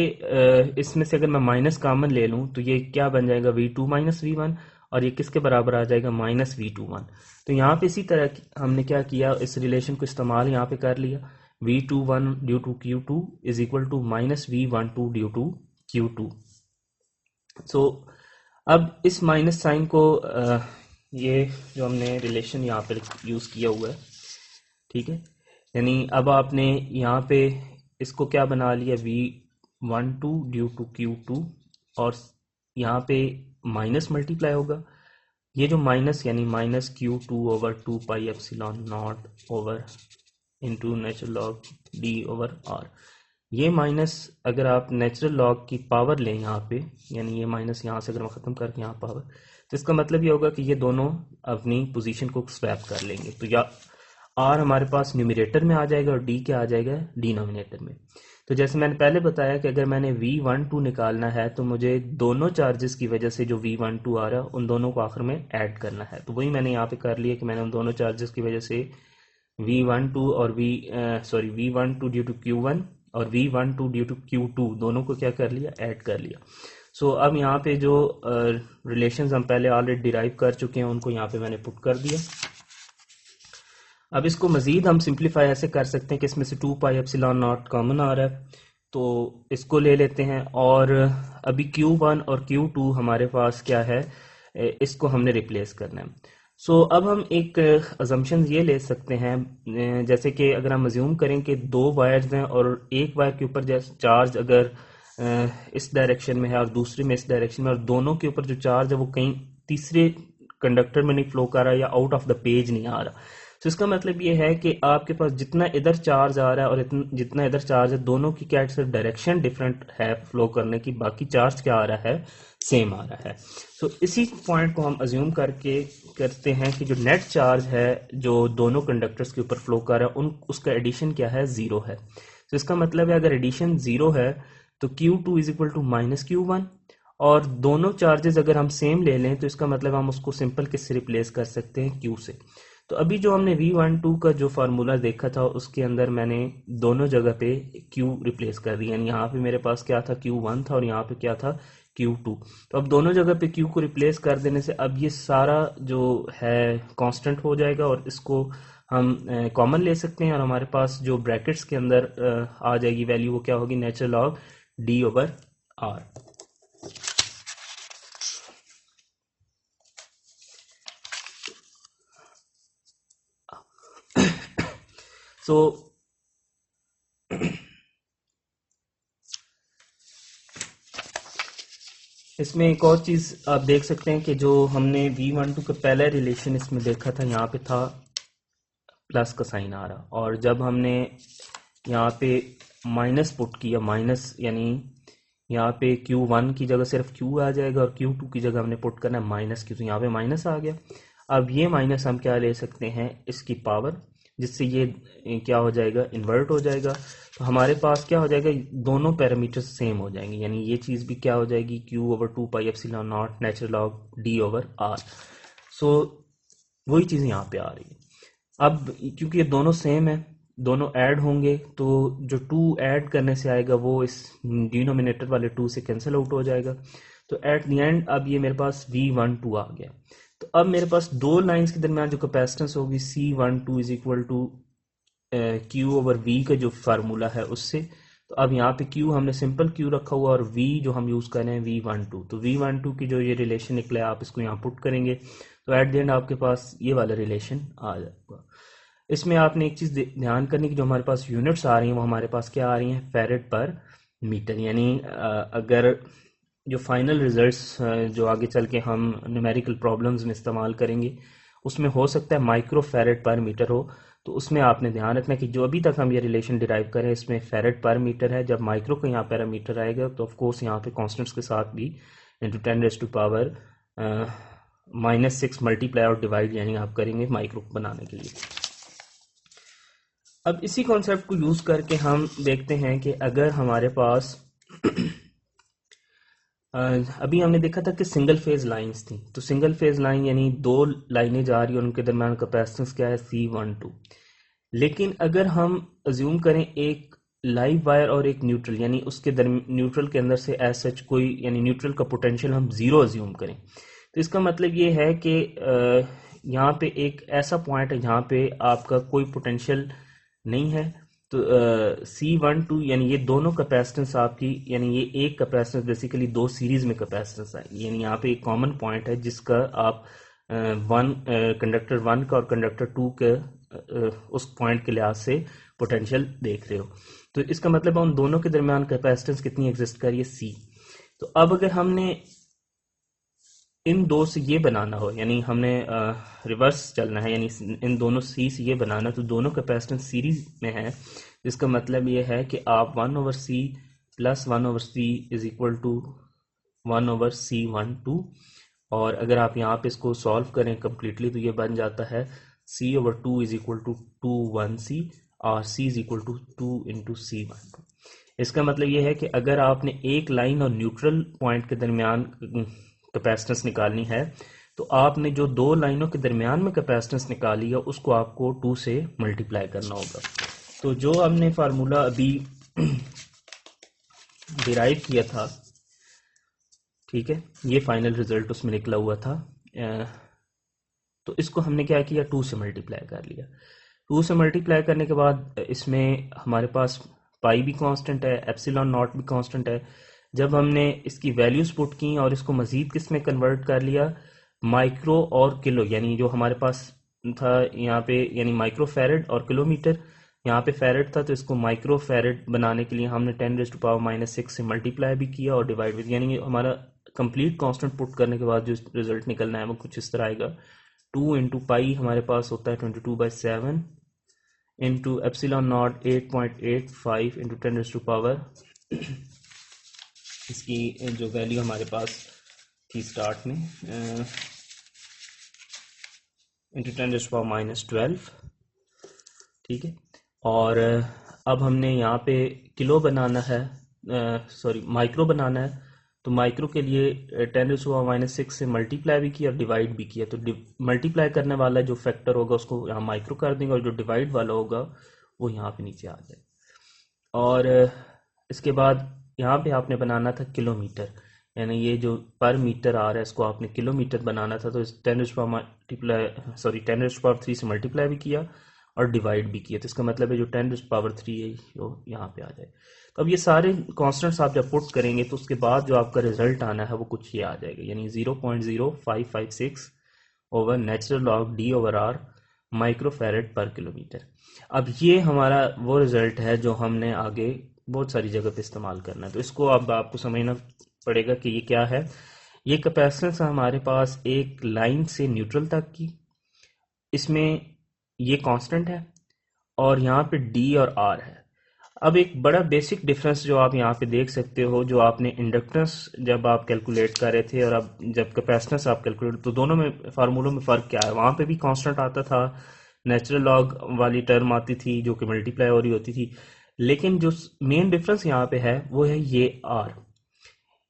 A: इसमें से अगर मैं माइनस कॉमन ले लूं तो ये क्या बन जाएगा, V2 माइनस V1, और ये किसके बराबर आ जाएगा, माइनस V21। तो यहाँ पे इसी तरह हमने क्या किया, इस रिलेशन को इस्तेमाल यहाँ पे कर लिया, V21 due to Q2 is equal to minus V12 due to Q2। So अब इस माइनस साइन को ये जो हमने रिलेशन यहाँ पे यूज किया हुआ है, ठीक है, यानी अब आपने यहाँ पे इसको क्या बना लिया, V12 ड्यू टू Q2 और यहाँ पे माइनस मल्टीप्लाई होगा, ये जो माइनस यानी minus Q2 over 2 pi epsilon not over into natural log D over R। ये माइनस अगर आप नेचुरल लॉग की पावर लें यहाँ पे, यानी ये माइनस यहाँ से अगर मैं ख़त्म करके यहाँ पावर, तो इसका मतलब ये होगा कि ये दोनों अपनी पोजीशन को स्वैप कर लेंगे। तो या R हमारे पास न्यूमरेटर में आ जाएगा और D क्या आ जाएगा, डिनोमिनेटर में। तो जैसे मैंने पहले बताया कि अगर मैंने V12 निकालना है तो मुझे दोनों चार्जेस की वजह से जो V12 आ रहा है उन दोनों को आखिर में ऐड करना है। तो वही मैंने यहाँ पे कर लिया कि मैंने उन दोनों चार्जेस की वजह से V12 और V12 ड्यू टू Q1 और V12 ड्यू टू Q2 दोनों को क्या कर लिया, ऐड कर लिया। सो अब यहाँ पे जो रिलेशंस हम पहले ऑलरेडी डिराइव कर चुके हैं उनको यहाँ पे मैंने पुट कर दिया। अब इसको मजीद हम सिंप्लीफाई ऐसे कर सकते हैं कि इसमें से 2 पाई एप्सिलॉन नॉट कॉमन आ रहा है, तो इसको ले लेते हैं। और अभी Q1 और Q2 हमारे पास क्या है, इसको हमने रिप्लेस करना है। सो अब हम एक अजम्पशन ये ले सकते हैं, जैसे कि अगर हम अज्यूम करें कि 2 वायर्स हैं और एक वायर के ऊपर जैसे चार्ज अगर इस डायरेक्शन में है और दूसरे में इस डायरेक्शन में, और दोनों के ऊपर जो चार्ज है वो कहीं तीसरे कंडक्टर में नहीं फ्लो कर रहा या आउट ऑफ द पेज नहीं आ रहा। तो इसका मतलब ये है कि आपके पास जितना इधर चार्ज आ रहा है और जितना इधर चार्ज है, दोनों की क्या सिर्फ डायरेक्शन डिफरेंट है फ्लो करने की, बाकी चार्ज क्या आ रहा है, सेम आ रहा है। सो इसी पॉइंट को हम अज्यूम करके करते हैं कि जो नेट चार्ज है जो दोनों कंडक्टर्स के ऊपर फ्लो कर रहा है उसका एडिशन क्या है, 0 है। तो इसका मतलब है अगर एडिशन 0 है तो Q2 is equal to minus Q1, और दोनों चार्जेस अगर हम सेम ले लें तो इसका मतलब हम उसको सिंपल किससे रिप्लेस कर सकते हैं, Q से। तो अभी जो हमने V12 का जो फार्मूला देखा था उसके अंदर मैंने दोनों जगह पे Q रिप्लेस कर दिया, यानी यहाँ पे मेरे पास क्या था, Q1 था, और यहाँ पे क्या था, Q2। तो अब दोनों जगह पे Q को रिप्लेस कर देने से अब ये सारा जो है कांस्टेंट हो जाएगा, और इसको हम कॉमन ले सकते हैं, और हमारे पास जो ब्रैकेट्स के अंदर आ जाएगी वैल्यू, वो क्या होगी, नेचुरल लॉग D/R। सो इसमें एक और चीज आप देख सकते हैं कि जो हमने V12 का पहला रिलेशन इसमें देखा था, यहाँ पे था प्लस का साइन आ रहा, और जब हमने यहाँ पे माइनस पुट किया, माइनस यानी यहाँ पे Q1 की जगह सिर्फ Q आ जाएगा, और Q2 की जगह हमने पुट करना है माइनस Q, तो यहाँ पे माइनस आ गया। अब ये माइनस हम क्या ले सकते हैं, इसकी पावर, जिससे ये क्या हो जाएगा, इन्वर्ट हो जाएगा। तो हमारे पास क्या हो जाएगा, दोनों पैरामीटर्स सेम हो जाएंगे, यानी ये चीज़ भी क्या हो जाएगी, Q/2πε0 नेचुरल लॉग D/R। सो वही चीज़ यहाँ पे आ रही है। अब क्योंकि ये दोनों सेम है, दोनों ऐड होंगे, तो जो 2 ऐड करने से आएगा वो इस डिनोमिनेटर वाले 2 से कैंसिल आउट हो जाएगा। तो एट द एंड अब ये मेरे पास V12 आ गया। तो अब मेरे पास दो लाइंस के दरमियान जो कैपेसिटेंस होगी C12 is equal to Q/V का जो फार्मूला है उससे। तो अब यहाँ पे Q हमने सिंपल Q रखा हुआ, और V जो हम यूज कर रहे हैं V12, तो V12 की जो ये रिलेशन निकला है आप इसको यहाँ पुट करेंगे, तो एट द एंड आपके पास ये वाला रिलेशन आ जाएगा। इसमें आपने एक चीज ध्यान करने की, जो हमारे पास यूनिट्स आ रही हैं वो हमारे पास क्या आ रही हैं, फैरेड पर मीटर। यानी अगर जो फाइनल रिजल्ट्स जो आगे चल के हम न्यूमेरिकल प्रॉब्लम्स में इस्तेमाल करेंगे उसमें हो सकता है माइक्रो फैरेड पर मीटर हो, तो उसमें आपने ध्यान रखना कि जो अभी तक हम ये रिलेशन डिराइव करें इसमें फैरेड पर मीटर है, जब माइक्रो का यहाँ पैरामीटर आएगा तो ऑफ कोर्स यहाँ पे कॉन्स्टेंट्स के साथ भी इंटू 10⁻⁻⁻⁻⁻ -6 मल्टीप्लाई और डिवाइड यानी आप करेंगे माइक्रो बनाने के लिए। अब इसी कॉन्सेप्ट को यूज करके हम देखते हैं कि अगर हमारे पास अभी हमने देखा था कि सिंगल फेज लाइंस थी, तो सिंगल फेज लाइन यानी दो लाइनें जा रही हैं, उनके दरम्यान कैपेसिटेंस क्या है, C12। लेकिन अगर हम अज्यूम करें एक लाइव वायर और एक न्यूट्रल, यानी उसके न्यूट्रल के अंदर से एज सच कोई, यानी न्यूट्रल का पोटेंशियल हम जीरो अज्यूम करें, तो इसका मतलब ये है कि यहाँ पे एक ऐसा पॉइंट है जहाँ पे आपका कोई पोटेंशियल नहीं है। तो C12 यानी ये दोनों कैपेसिटेंस आपकी, यानी ये एक कैपेसिटेंस बेसिकली दो सीरीज में कैपेसिटेंस है, यानी यहाँ पे एक कॉमन पॉइंट है जिसका आप कंडक्टर 1 का और कंडक्टर 2 के उस पॉइंट के लिहाज से पोटेंशियल देख रहे हो। तो इसका मतलब उन दोनों के दरमियान कैपेसिटेंस कितनी एग्जिस्ट कर रही है, C। तो अब अगर हमने इन दो से ये बनाना हो, यानी हमने रिवर्स चलना है, यानी इन दोनों C से ये बनाना, तो दोनों कैपेसिटेंस सीरीज में है, इसका मतलब ये है कि आप 1/C plus 1/C is equal to 1/C12, और अगर आप यहाँ पे इसको सॉल्व करें कम्प्लीटली तो ये बन जाता है C/2 is equal to 2/1C, और C is equal to 2 into C12। इसका मतलब ये है कि अगर आपने एक लाइन और न्यूट्रल पॉइंट के दरमियान कैपेसिटेंस निकालनी है, तो आपने जो दो लाइनों के दरमियान में कैपेसिटेंस निकाली है उसको आपको 2 से मल्टीप्लाई करना होगा। तो जो हमने फार्मूला अभी डिराइव किया था, ठीक है, ये फाइनल रिजल्ट उसमें निकला हुआ था, तो इसको हमने क्या किया, 2 से मल्टीप्लाई कर लिया। 2 से मल्टीप्लाई करने के बाद इसमें हमारे पास पाई भी कांस्टेंट है, एप्सिलॉन नॉट भी कांस्टेंट है। जब हमने इसकी वैल्यूज पुट की और इसको मजीद किस में कन्वर्ट कर लिया, माइक्रो और किलो, यानी जो हमारे पास था यहाँ पे, यानी माइक्रो फैरेड और किलोमीटर, यहाँ पे फैरेड था तो इसको माइक्रो फैरेड बनाने के लिए हमने 10⁻⁻⁶ से मल्टीप्लाई भी किया और डिवाइड भी, यानी हमारा कंप्लीट कांस्टेंट पुट करने के बाद जो रिजल्ट निकलना है वो कुछ इस तरह आएगा। 2 इंटू पाई हमारे पास होता है 22/7 इंटू एप्सिलॉन नॉट 8.85 इंटू 10⁻⁻, इसकी जो वैल्यू हमारे पास थी स्टार्ट में, इंटू 10⁻⁻12, ठीक है। और अब हमने यहाँ पे किलो बनाना है, माइक्रो बनाना है, तो माइक्रो के लिए 10⁻⁻⁶ से मल्टीप्लाई भी किया और डिवाइड भी किया। तो मल्टीप्लाई करने वाला जो फैक्टर होगा उसको यहाँ माइक्रो कर देंगे और जो डिवाइड वाला होगा वो यहाँ पे नीचे आ जाए। और इसके बाद यहाँ पे आपने बनाना था किलोमीटर, यानी ये जो पर मीटर आ रहा है इसको आपने किलोमीटर बनाना था। तो इस 10⁻³ से मल्टीप्लाई भी किया और डिवाइड भी किया। तो इसका मतलब है जो 10⁻³ है वो यहाँ पे आ जाए। तो अब ये सारे कॉन्स्टेंट्स आप जब पुट करेंगे तो उसके बाद जो आपका रिजल्ट आना है वो कुछ ये आ जाएगा, यानी 0.0556 over natural log d/r microfarad पर किलोमीटर। अब ये हमारा वो रिजल्ट है जो हमने आगे बहुत सारी जगह पे इस्तेमाल करना है। तो इसको अब आपको समझना पड़ेगा कि ये क्या है। ये कैपेसिटेंस हमारे पास एक लाइन से न्यूट्रल तक की, इसमें ये कांस्टेंट है और यहाँ पे डी और आर है। अब एक बड़ा बेसिक डिफरेंस जो आप यहाँ पे देख सकते हो, जो आपने इंडक्टेंस जब आप कैलकुलेट कर रहे थे और अब जब कैपेसिटेंस आप कैलकुलेट, तो दोनों में फार्मूलों में फ़र्क क्या है। वहाँ पे भी कांस्टेंट आता था, नेचुरल लॉग वाली टर्म आती थी जो कि मल्टीप्लाई हो रही होती थी, लेकिन जो मेन डिफरेंस यहाँ पे है वो है ये आर।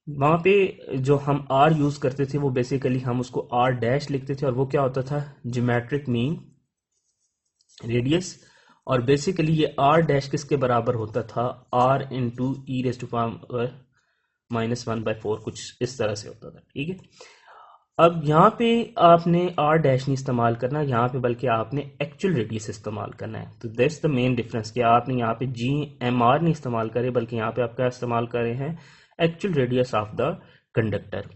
A: वहाँ पे जो हम आर यूज़ करते थे वो बेसिकली हम उसको आर डैश लिखते थे और वो क्या होता था, ज्योमेट्रिक मीन रेडियस। और बेसिकली ये आर डैश किसके बराबर होता था, आर इंटू e⁻⁻⁴ कुछ इस तरह से होता था, ठीक है। अब यहाँ पे आपने आर डैश नहीं इस्तेमाल करना यहाँ पे, बल्कि आपने एक्चुअल रेडियस इस्तेमाल करना है। तो दैट्स द मेन डिफरेंस कि आपने यहाँ पे GMR नहीं इस्तेमाल करे, बल्कि यहाँ पे आप क्या इस्तेमाल कर रहे हैं, actual radius of the conductor.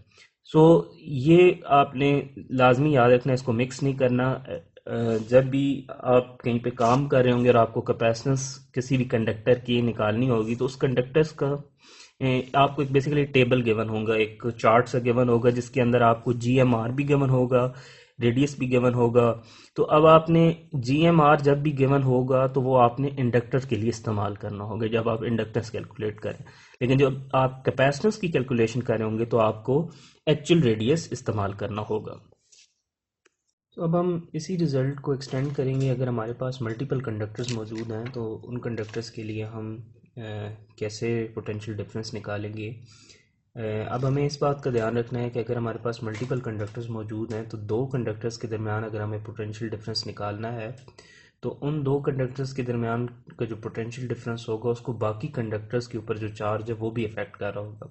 A: So ये आपने लाजमी याद रखना, इसको मिक्स नहीं करना। जब भी आप कहीं पे काम कर रहे होंगे और आपको कैपेसिटेंस किसी भी कंडक्टर की निकालनी होगी, तो उस कंडक्टर्स का आपको एक बेसिकली टेबल गिवन होगा, एक चार्ट सा गिवन होगा जिसके अंदर आपको GMR भी गिवन होगा, रेडियस भी गिवन होगा। तो अब आपने GMR जब भी गिवन होगा तो वो आपने इंडक्टर के लिए इस्तेमाल करना होगा जब आप इंडक्टेंस कैलकुलेट करें। लेकिन जब आप कैपेसिटेंस की कैलकुलेशन कर रहे होंगे तो आपको एक्चुअल रेडियस इस्तेमाल करना होगा। तो अब हम इसी रिज़ल्ट को एक्सटेंड करेंगे। अगर हमारे पास मल्टीपल कंडक्टर्स मौजूद हैं तो उन कंडक्टर्स के लिए हम कैसे पोटेंशियल डिफरेंस निकालेंगे। अब हमें इस बात का ध्यान रखना है कि अगर हमारे पास मल्टीपल कंडक्टर्स मौजूद हैं तो दो कंडक्टर्स के दरमियान अगर हमें पोटेंशियल डिफरेंस निकालना है तो उन दो कंडक्टर्स के दरमियान का जो पोटेंशियल डिफरेंस होगा उसको बाकी कंडक्टर्स के ऊपर जो चार्ज है वो भी अफेक्ट कर रहा होगा।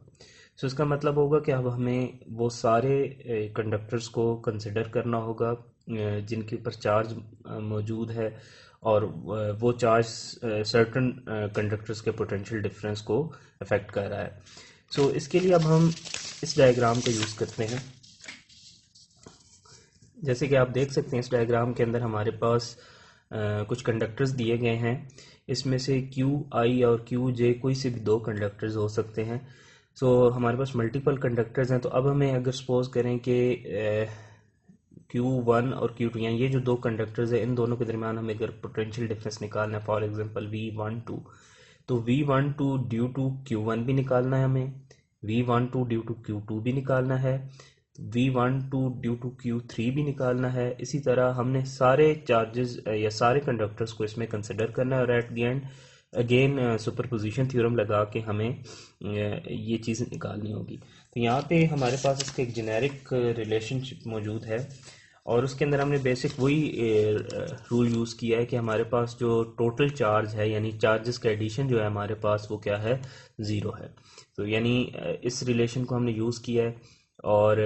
A: सो इसका मतलब होगा कि अब हमें वो सारे कंडक्टर्स को कंसिडर करना होगा जिनके ऊपर चार्ज मौजूद है और वो चार्ज सर्टन कंडक्टर्स के पोटेंशियल डिफरेंस को अफेक्ट कर रहा है। सो इसके लिए अब हम इस डायग्राम का यूज़ करते हैं। जैसे कि आप देख सकते हैं इस डायग्राम के अंदर हमारे पास कुछ कंडक्टर्स दिए गए हैं। इसमें से QI और QJ कोई से भी दो कंडक्टर्स हो सकते हैं। सो हमारे पास मल्टीपल कंडक्टर्स हैं। तो अब हमें अगर सपोज करें कि Q1 और Q2 यानी ये जो दो कंडक्टर्स हैं इन दोनों के दरमियान हमें अगर पोटेंशियल डिफरेंस निकालना है, फॉर एग्जांपल V12, तो V12 ड्यू टू Q1 भी निकालना है हमें, V12 ड्यू टू Q2 भी निकालना है, V12 ड्यू टू Q3 भी निकालना है। इसी तरह हमने सारे चार्जेस या सारे कंडक्टर्स को इसमें कंसिडर करना है और at the end again superposition theorem लगा के हमें ये चीज़ निकालनी होगी। तो यहाँ पे हमारे पास इसका एक जेनेरिक रिलेशनशिप मौजूद है और उसके अंदर हमने बेसिक वही रूल यूज़ किया है कि हमारे पास जो टोटल चार्ज है यानी चार्जेस का एडिशन जो है हमारे पास वो क्या है, ज़ीरो है। तो यानी इस रिलेशन को हमने यूज़ किया है और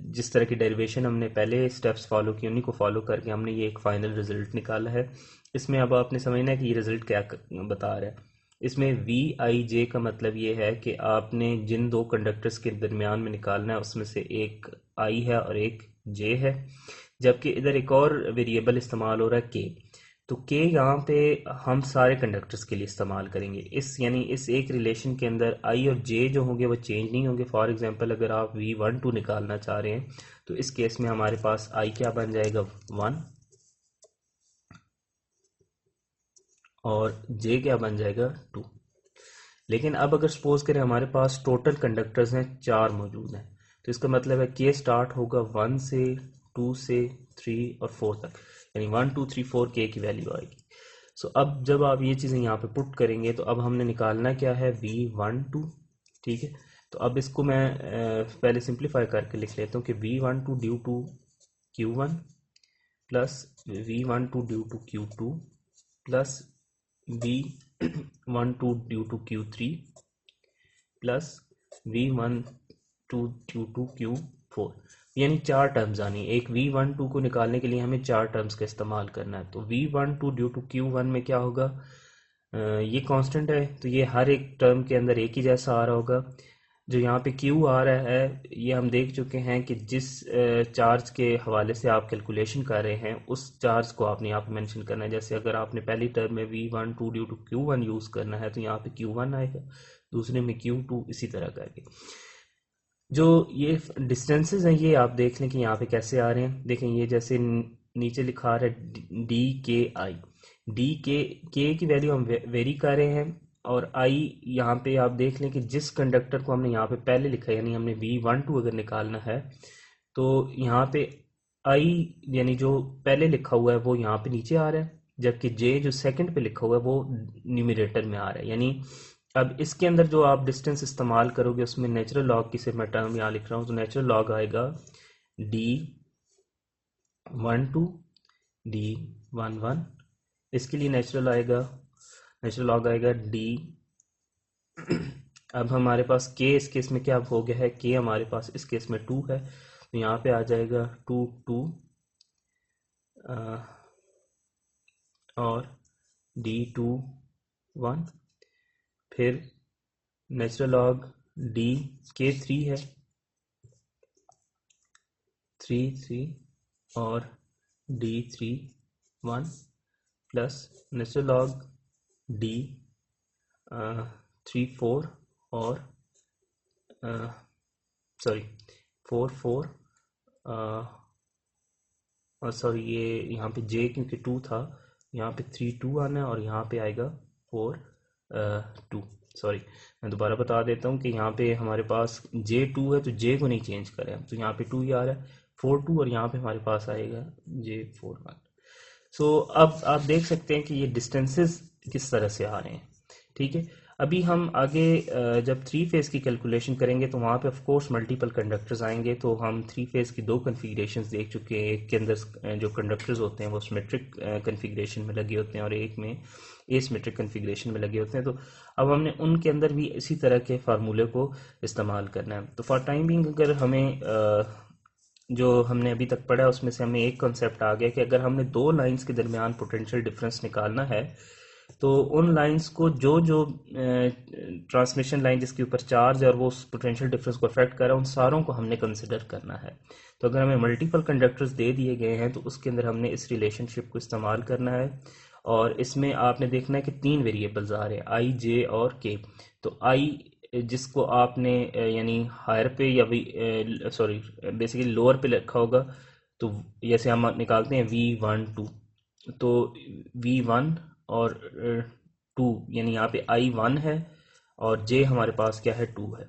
A: जिस तरह की डेरिवेशन हमने पहले स्टेप्स फॉलो किए उन्हीं को फॉलो करके हमने ये एक फाइनल रिजल्ट निकाला है। इसमें अब आपने समझना है कि ये रिजल्ट क्या बता रहा है। इसमें VIJ का मतलब ये है कि आपने जिन दो कंडक्टर्स के दरमियान में निकालना है उसमें से एक I है और एक J है, जबकि इधर एक और वेरिएबल इस्तेमाल हो रहा है K। तो K यहाँ पे हम सारे कंडक्टर्स के लिए इस्तेमाल करेंगे। इस यानी इस एक रिलेशन के अंदर I और J जो होंगे वो चेंज नहीं होंगे। फॉर एग्जांपल अगर आप V12 निकालना चाह रहे हैं तो इस केस में हमारे पास I क्या बन जाएगा, 1 और J क्या बन जाएगा, 2। लेकिन अब अगर सपोज करें हमारे पास टोटल कंडक्टर्स हैं 4 मौजूद हैं तो इसका मतलब है K स्टार्ट होगा 1 से 2 से 3 और 4 तक, यानी 1 2 3 4 K की वैल्यू आएगी। सो अब जब आप ये चीज़ें यहाँ पे पुट करेंगे तो अब हमने निकालना क्या है, V12, ठीक है। तो अब इसको मैं पहले सिंप्लीफाई करके लिख लेता हूँ कि V12 due to Q1 plus V12 due to Q2 plus V12 due to Q3 plus V12 due to Q4, यानी 4 टर्म्स आनी है। एक V12 को निकालने के लिए हमें 4 टर्म्स का इस्तेमाल करना है। तो V12 ड्यू टू Q1 में क्या होगा, ये कांस्टेंट है तो ये हर एक टर्म के अंदर एक ही जैसा आ रहा होगा। जो यहाँ पे Q आ रहा है ये हम देख चुके हैं कि जिस चार्ज के हवाले से आप कैलकुलेशन कर रहे हैं उस चार्ज को आपने यहाँ पे मेंशन करना है। जैसे अगर आपने पहली टर्म में V12 due to Q1 use करना है तो यहाँ पे Q1 आएगा, दूसरे में Q2, इसी तरह करके। जो ये डिस्टेंसेस हैं ये आप देख लें कि यहाँ पे कैसे आ रहे हैं। देखें ये जैसे नीचे लिखा आ रहा है DKI, के की वैल्यू हम वेरी कर रहे हैं, और आई यहाँ पे आप देख लें कि जिस कंडक्टर को हमने यहाँ पे पहले लिखा है, यानी हमने V12 अगर निकालना है तो यहाँ पे आई यानी जो पहले लिखा हुआ है वो यहाँ पे नीचे आ रहा है, जबकि जे जो सेकंड पे लिखा हुआ है वो न्यूमरेटर में आ रहा है। यानी अब इसके अंदर जो आप डिस्टेंस इस्तेमाल करोगे उसमें नेचुरल लॉग की सिर्फ मैं टर्म यहाँ लिख रहा हूँ, तो नेचुरल लॉग आएगा D12 D11, इसके लिए नेचुरल लॉग आएगा D। अब हमारे पास K इस केस में क्या हो गया है, K हमारे पास इस केस में 2 है, तो यहाँ पे आ जाएगा 2 2 और D2 1, फिर नेचुरल लॉग D के 3 है 3 3 और D3 1 plus natural log D 3 4 और सॉरी 4 4 और सॉरी ये यहाँ पे J क्योंकि 2 था, यहाँ पे 3 2 आना है और यहाँ पे आएगा 4 2। सॉरी मैं दोबारा बता देता हूँ कि यहाँ पे हमारे पास J2 है तो J को नहीं चेंज करें, तो यहाँ पे 2 ही आ रहा है 4 2 और यहाँ पे हमारे पास आएगा J4 1। सो अब आप देख सकते हैं कि ये डिस्टेंसेस किस तरह से आ रहे हैं, ठीक है। अभी हम आगे जब 3 फेज़ की कैलकुलेशन करेंगे तो वहाँ पे ऑफ कोर्स मल्टीपल कंडक्टर्स आएंगे। तो हम 3 फेज़ की 2 कन्फिग्रेशंस देख चुके हैं, एक के अंदर जो कंडक्टर्स होते हैं वो सिमेट्रिक कन्फिग्रेशन में लगे होते हैं और एक में एसिमेट्रिक कन्फिग्रेशन में लगे होते हैं। तो अब हमने उनके अंदर भी इसी तरह के फार्मूले को इस्तेमाल करना है। तो फॉर टाइम बिंग अगर हमें जो हमने अभी तक पढ़ा उसमें से हमें एक कॉन्सेप्ट आ गया कि अगर हमने 2 लाइंस के दरमियान पोटेंशियल डिफरेंस निकालना है तो उन लाइंस को जो ट्रांसमिशन लाइन जिसके ऊपर चार्ज है और वो उस पोटेंशियल डिफरेंस को अफेक्ट कर रहा है उन सारों को हमने कंसिडर करना है। तो अगर हमें मल्टीपल कंडक्टर्स दे दिए गए हैं तो उसके अंदर हमने इस रिलेशनशिप को इस्तेमाल करना है, और इसमें आपने देखना है कि 3 वेरिएबल्स आ रहे हैं आई जे और के। तो आई जिसको आपने यानी हायर पे या सॉरी बेसिकली लोअर पे रखा होगा, तो जैसे हम निकालते हैं V12 तो V1 और 2 यानी यहाँ पे I1 है और J हमारे पास क्या है 2 है।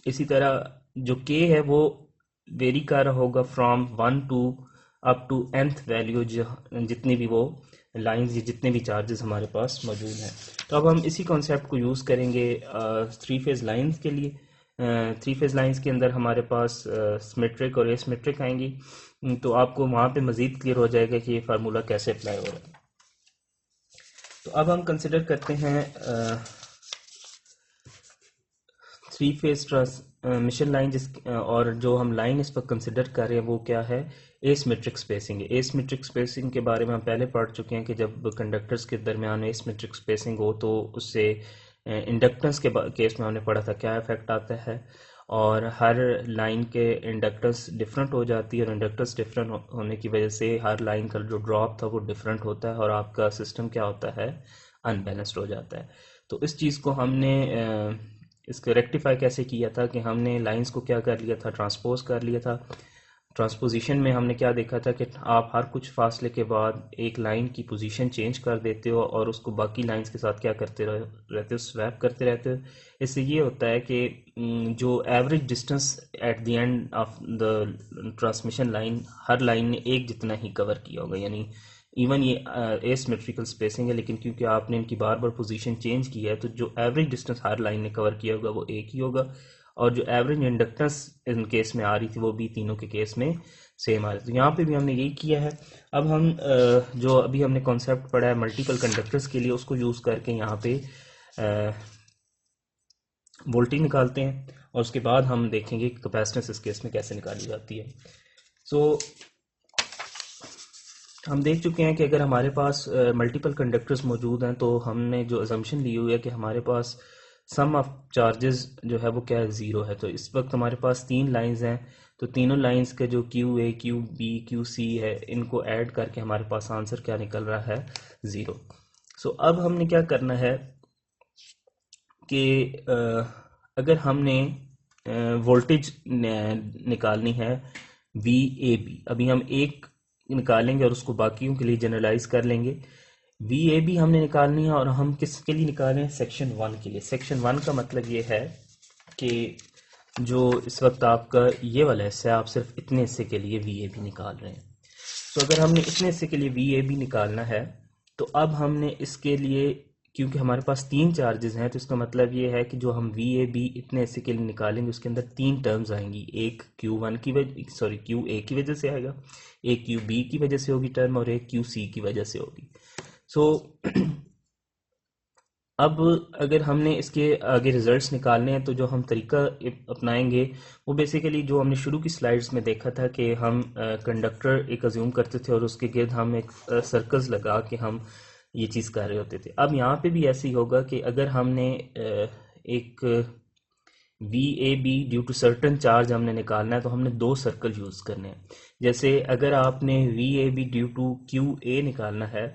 A: इसी तरह जो K है वो वेरी कर रहा होगा from 1 to up to nth value, जितनी भी वो लाइंस या जितने भी चार्जेस हमारे पास मौजूद हैं। तो अब हम इसी कॉन्सेप्ट को यूज़ करेंगे 3 फेज़ लाइंस के लिए। 3 फेज़ लाइंस के अंदर हमारे पास सिमेट्रिक और एसिमेट्रिक आएंगी, तो आपको वहाँ पे मज़ीद क्लियर हो जाएगा कि ये फार्मूला कैसे अप्लाई हो रहा है। तो अब हम कंसिडर करते हैं 3 फेज़ ट्रांसमिशन लाइन और जो हम लाइन इस पर कंसिडर कर रहे हैं वो क्या है, एसिमेट्रिक स्पेसिंग है। एसिमेट्रिक स्पेसिंग के बारे में हम पहले पढ़ चुके हैं कि जब कंडक्टर्स के दरमियान एसिमेट्रिक स्पेसिंग हो तो उससे इंडक्टेंस के केस में हमने पढ़ा था क्या इफेक्ट आता है, और हर लाइन के इंडक्टेंस डिफरेंट हो जाती है और इंडक्टेंस डिफरेंट होने की वजह से हर लाइन का जो ड्रॉप था वो डिफरेंट होता है और आपका सिस्टम क्या होता है, अनबैलेंस्ड हो जाता है। तो इस चीज़ को हमने इसको रेक्टिफाई कैसे किया था कि हमने लाइंस को क्या कर लिया था, ट्रांसपोज कर लिया था। ट्रांसपोजिशन में हमने क्या देखा था कि आप हर कुछ फासले के बाद एक लाइन की पोजीशन चेंज कर देते हो और उसको बाकी लाइंस के साथ क्या करते रहते हो, स्वैप करते रहते हो। इससे ये होता है कि जो average distance at the end of the transmission line her line ने एक जितना ही कवर किया होगा, यानी इवन ये एसिमेट्रिकल स्पेसिंग है, लेकिन क्योंकि आपने इनकी बार बार पोजीशन चेंज की है तो जो एवरेज डिस्टेंस हर लाइन ने कवर किया होगा वो एक ही होगा, और जो एवरेज इंडक्टेंस इन केस में आ रही थी वो भी तीनों के केस में सेम आ रही थी। तो यहाँ पे भी हमने यही किया है। अब हम जो अभी हमने कॉन्सेप्ट पढ़ा है मल्टीपल कंडक्टर्स के लिए, उसको यूज़ करके यहाँ पे वोल्टेज निकालते हैं, और उसके बाद हम देखेंगे कि कैपेसिटेंस इस केस में कैसे निकाली जाती है। सो हम देख चुके हैं कि अगर हमारे पास मल्टीपल कंडक्टर्स मौजूद हैं तो हमने जो अजम्पशन ली हुई है कि हमारे पास सम ऑफ चार्जेस जो है वो क्या है, ज़ीरो है। तो इस वक्त हमारे पास तीन लाइंस हैं, तो तीनों लाइंस के जो Q A, Q B, Q C है, इनको ऐड करके हमारे पास आंसर क्या निकल रहा है, ज़ीरो। सो अब हमने क्या करना है कि अगर हमने वोल्टेज निकालनी है वी ए बी, अभी हम एक निकालेंगे और उसको बाकियों के लिए जनरलाइज कर लेंगे। वी ए बी हमने निकालनी है, और हम किसके लिए निकाल रहे हैं, सेक्शन 1 के लिए। सेक्शन 1 का मतलब ये है कि जो इस वक्त आपका ये वाला हिस्सा है, आप सिर्फ इतने हिस्से के लिए वी ए बी निकाल रहे हैं। तो अगर हमने इतने हिस्से के लिए वी ए बी निकालना है तो अब हमने इसके लिए, क्योंकि हमारे पास तीन चार्जेस हैं, तो इसका मतलब ये है कि जो हम वी ए बी इतने हिस्से के लिए निकालेंगे उसके अंदर तीन टर्म्स आएंगी। एक क्यू वन की वजह, सॉरी क्यू ए की वजह से आएगा, एक क्यू बी की वजह से होगी टर्म, और एक क्यू सी की वजह से होगी। सो अब अगर हमने इसके आगे रिजल्ट्स निकालने हैं तो जो हम तरीका अपनाएंगे वो बेसिकली जो हमने शुरू की स्लाइड्स में देखा था कि हम कंडक्टर एक अज्यूम करते थे और उसके गिर्द हम एक सर्कल्स लगा के हम ये चीज़ कर रहे होते थे। अब यहाँ पे भी ऐसे ही होगा कि अगर हमने एक V A B due to certain charge हमने निकालना है तो हमने दो सर्कल यूज़ करने हैं। जैसे अगर आपने V A B due to Q A निकालना है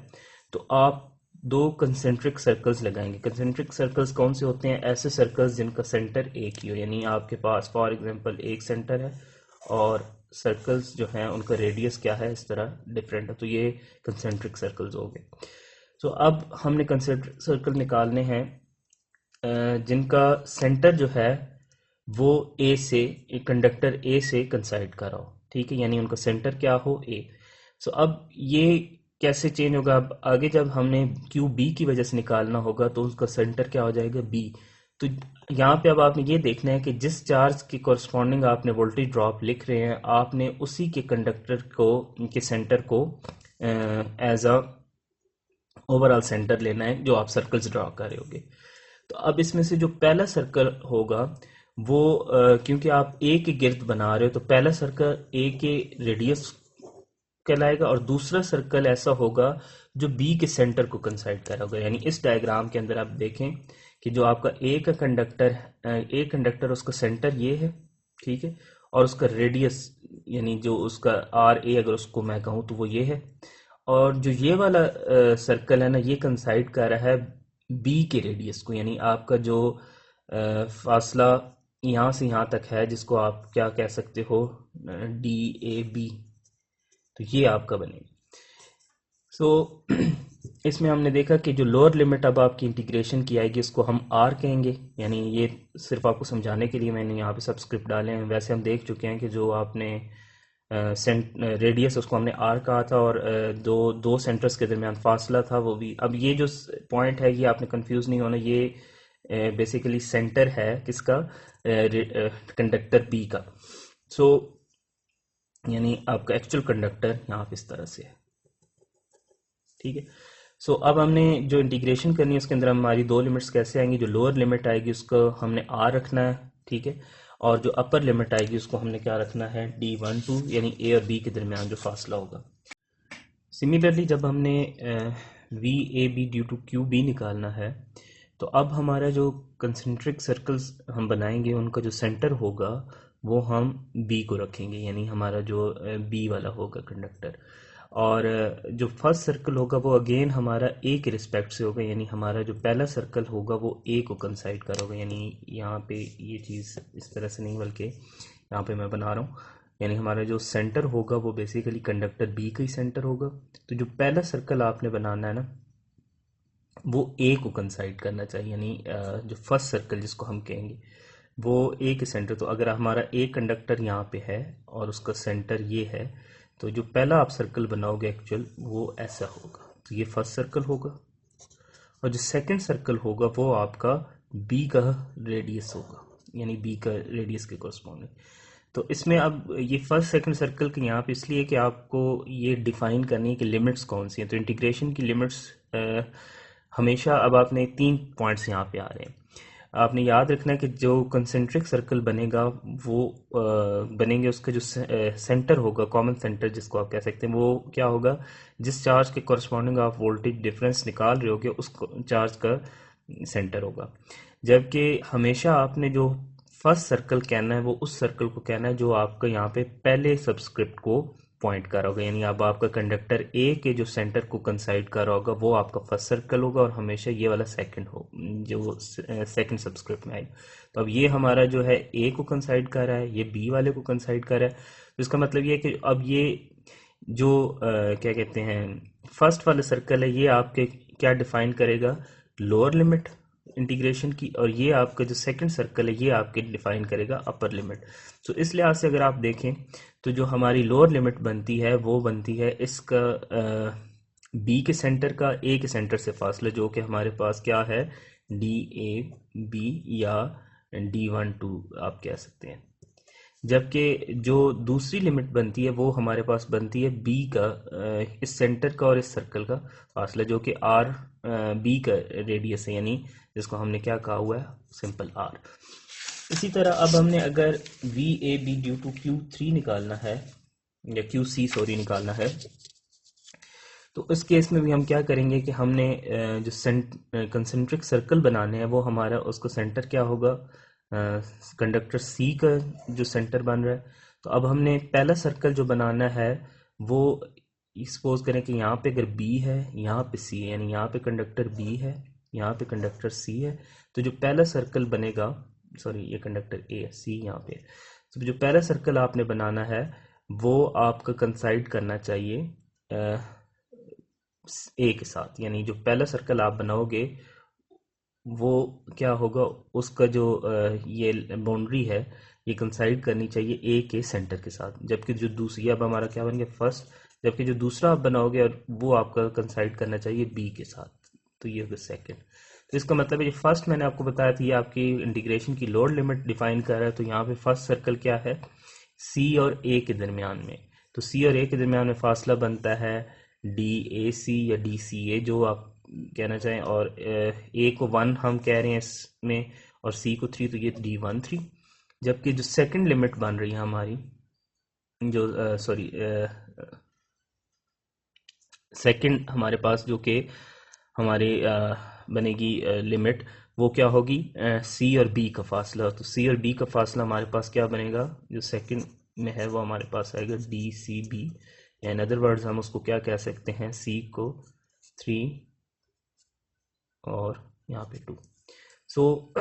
A: तो आप दो कंसेंट्रिक सर्कल्स लगाएंगे। कंसेंट्रिक सर्कल्स कौन से होते हैं, ऐसे सर्कल्स जिनका सेंटर एक ही हो, यानी आपके पास फॉर एग्जांपल एक सेंटर है और सर्कल्स जो हैं उनका रेडियस क्या है, इस तरह डिफरेंट है, तो ये कंसेंट्रिक सर्कल्स हो गए। तो अब हमने कंसेंट्रिक सर्कल निकालने हैं जिनका सेंटर जो है वो ए से, एक कंडक्टर ए से कंसाइड कर रहा हो, ठीक है, यानी उनका सेंटर क्या हो, ए। सो अब ये कैसे चेंज होगा, अब आगे जब हमने क्यू बी की वजह से निकालना होगा तो उसका सेंटर क्या हो जाएगा, बी। तो यहाँ पे अब आपने ये देखना है कि जिस चार्ज के कॉरस्पॉन्डिंग आपने वोल्टेज ड्रॉप लिख रहे हैं, आपने उसी के कंडक्टर को, के सेंटर को एज अ ओवरऑल सेंटर लेना है जो आप सर्कल्स ड्रॉ कर रहे होगे। तो अब इसमें से जो पहला सर्कल होगा वो क्योंकि आप ए के गिर्द बना रहे हो तो पहला सर्कल ए के रेडियस कहलाएगा, और दूसरा सर्कल ऐसा होगा जो बी के सेंटर को कंसाइड कर रहा होगा। यानी इस डायग्राम के अंदर आप देखें कि जो आपका ए का कंडक्टर, ए कंडक्टर उसका सेंटर ये है, ठीक है, और उसका रेडियस यानी जो उसका आर ए अगर उसको मैं कहूँ तो वो ये है, और जो ये वाला सर्कल है ना ये कंसाइड कर रहा है बी के रेडियस को, यानी आपका जो फासला यहाँ से यहाँ तक है जिसको आप क्या कह सकते हो, डी ए बी, तो ये आपका बनेगा। सो इसमें हमने देखा कि जो लोअर लिमिट अब आपकी इंटीग्रेशन की आएगी इसको हम आर कहेंगे, यानी ये सिर्फ आपको समझाने के लिए मैंने यहाँ पे सब स्क्रिप्ट डाले हैं। वैसे हम देख चुके हैं कि जो आपने रेडियस उसको हमने आर कहा था, और दो सेंटर्स के दरमियान फासला था वो भी। अब ये जो पॉइंट है ये आपने कंफ्यूज नहीं होना, ये बेसिकली सेंटर है किसका, कंडक्टर बी का। सो यानी आपका एक्चुअल कंडक्टर यहाँ पे इस तरह से है, ठीक है। सो अब हमने जो इंटीग्रेशन करनी है उसके अंदर हमारी दो लिमिट्स कैसे आएंगी, जो लोअर लिमिट आएगी उसको हमने आर रखना है, ठीक है, और जो अपर लिमिट आएगी उसको हमने क्या रखना है, D12, यानी ए और बी के दरमियान जो फासला होगा। सिमिलरली जब हमने V A B due to Q B निकालना है तो अब हमारा जो कंसेंट्रिक सर्कल्स हम बनाएंगे उनका जो सेंटर होगा वो हम बी को रखेंगे, यानी हमारा जो बी वाला होगा कंडक्टर, और जो फर्स्ट सर्कल होगा वो अगेन हमारा ए के रिस्पेक्ट से होगा, यानी हमारा जो पहला सर्कल होगा वो ए को कंसाइड करोगे, यानी यहाँ पे ये चीज़ इस तरह से नहीं बल्कि यहाँ पे मैं बना रहा हूँ, यानी हमारा जो सेंटर होगा वो बेसिकली कंडक्टर बी का ही सेंटर होगा। तो जो पहला सर्कल आपने बनाना है ना वो ए को कंसाइड करना चाहिए, यानी जो फर्स्ट सर्कल जिसको हम कहेंगे वो ए के सेंटर। तो अगर हमारा ए कंडक्टर यहाँ पे है और उसका सेंटर ये है तो जो पहला आप सर्कल बनाओगे एक्चुअल वो ऐसा होगा, तो ये फर्स्ट सर्कल होगा, और जो सेकंड सर्कल होगा वो आपका बी का रेडियस होगा, यानी बी का रेडियस के कॉरस्पॉन्डिंग। तो इसमें अब ये फर्स्ट सेकंड सर्कल के यहाँ पे इसलिए कि आपको ये डिफाइन करनी है कि लिमिट्स कौन सी हैं। तो इंटीग्रेशन की लिमिट्स हमेशा, अब आपने 3 पॉइंट्स यहाँ पे आ रहे हैं, आपने याद रखना है कि जो कंसेंट्रिक सर्कल बनेगा वो बनेंगे, उसका जो सेंटर होगा, कॉमन सेंटर जिसको आप कह सकते हैं, वो क्या होगा, जिस चार्ज के कॉरस्पॉन्डिंग आप वोल्टेज डिफरेंस निकाल रहे होगे उस चार्ज का सेंटर होगा। जबकि हमेशा आपने जो फर्स्ट सर्कल कहना है वो उस सर्कल को कहना है जो आपका यहाँ पे पहले सबस्क्रिप्ट को पॉइंट कर रहा होगा, यानी अब आपका कंडक्टर ए के जो सेंटर को कंसाइड कर रहा होगा वो आपका फर्स्ट सर्कल होगा, और हमेशा ये वाला सेकंड हो जो सेकंड सबस्क्रिप्ट में आएगा। तो अब ये हमारा जो है ए को कंसाइड कर रहा है, ये बी वाले को कंसाइड कर रहा है। तो इसका मतलब ये है कि अब ये जो क्या कहते हैं फर्स्ट वाला सर्कल है, ये आपके क्या डिफाइन करेगा, लोअर लिमिट इंटीग्रेशन की, और ये आपका जो सेकंड सर्कल है ये आपके डिफाइन करेगा अपर लिमिट। तो इस लिहाज से अगर आप देखें तो जो हमारी लोअर लिमिट बनती है वो बनती है इसका बी के सेंटर का ए के सेंटर से फासला, जो कि हमारे पास क्या है, डी ए बी या D12 आप कह सकते हैं। जबकि जो दूसरी लिमिट बनती है वो हमारे पास बनती है बी का इस सेंटर का और इस सर्कल का फासला, जो कि आर बी का रेडियस है, यानी जिसको हमने क्या कहा हुआ है, सिंपल आर। इसी तरह अब हमने अगर V A B due to Q3 निकालना है, या QC सॉरी निकालना है, तो इस केस में भी हम क्या करेंगे कि हमने जो कंसेंट्रिक सर्कल बनाने हैं वो हमारा उसका सेंटर क्या होगा, कंडक्टर सी का जो सेंटर बन रहा है। तो अब हमने पहला सर्कल जो बनाना है वो सपोज करें कि यहाँ पे अगर बी है, यहाँ पे सी है, यानी यहाँ पे कंडक्टर बी है, यहाँ पे कंडक्टर सी है। तो जो पहला सर्कल बनेगा, सॉरी ये कंडक्टर ए है, सी यहाँ पे, तो जो पहला सर्कल आपने बनाना है वो आपका कंसाइड करना चाहिए ए के साथ, यानी जो पहला सर्कल आप बनाओगे वो क्या होगा, उसका जो ये बाउंड्री है ये कंसाइड करनी चाहिए ए के सेंटर के साथ। जबकि जो दूसरी, अब हमारा क्या बन गया फर्स्ट, जबकि जो दूसरा आप बनाओगे और वो आपका कंसाइड करना चाहिए बी के साथ, तो ये होगा सेकंड। तो इसका मतलब है, ये फर्स्ट मैंने आपको बताया था ये आपकी इंटीग्रेशन की लोअर लिमिट डिफाइन कर रहा है। तो यहाँ पे फर्स्ट सर्कल क्या है, सी और ए के दरमियान में, तो सी और ए के दरमियान में फासला बनता है DAC या DCA जो आप कहना चाहें, और ए को 1 हम कह रहे हैं इसमें और सी को 3, तो ये D13। जबकि जो सेकंड लिमिट बन रही है हमारी, जो सॉरी सेकंड हमारे पास जो कि हमारे बनेगी लिमिट, वो क्या होगी, सी और बी का फासला। तो सी और बी का फासला हमारे पास क्या बनेगा, जो सेकंड में है वो हमारे पास आएगा DCB, या इन अदर वर्ड्स हम उसको क्या कह सकते हैं, सी को 3 और यहाँ पे 2। सो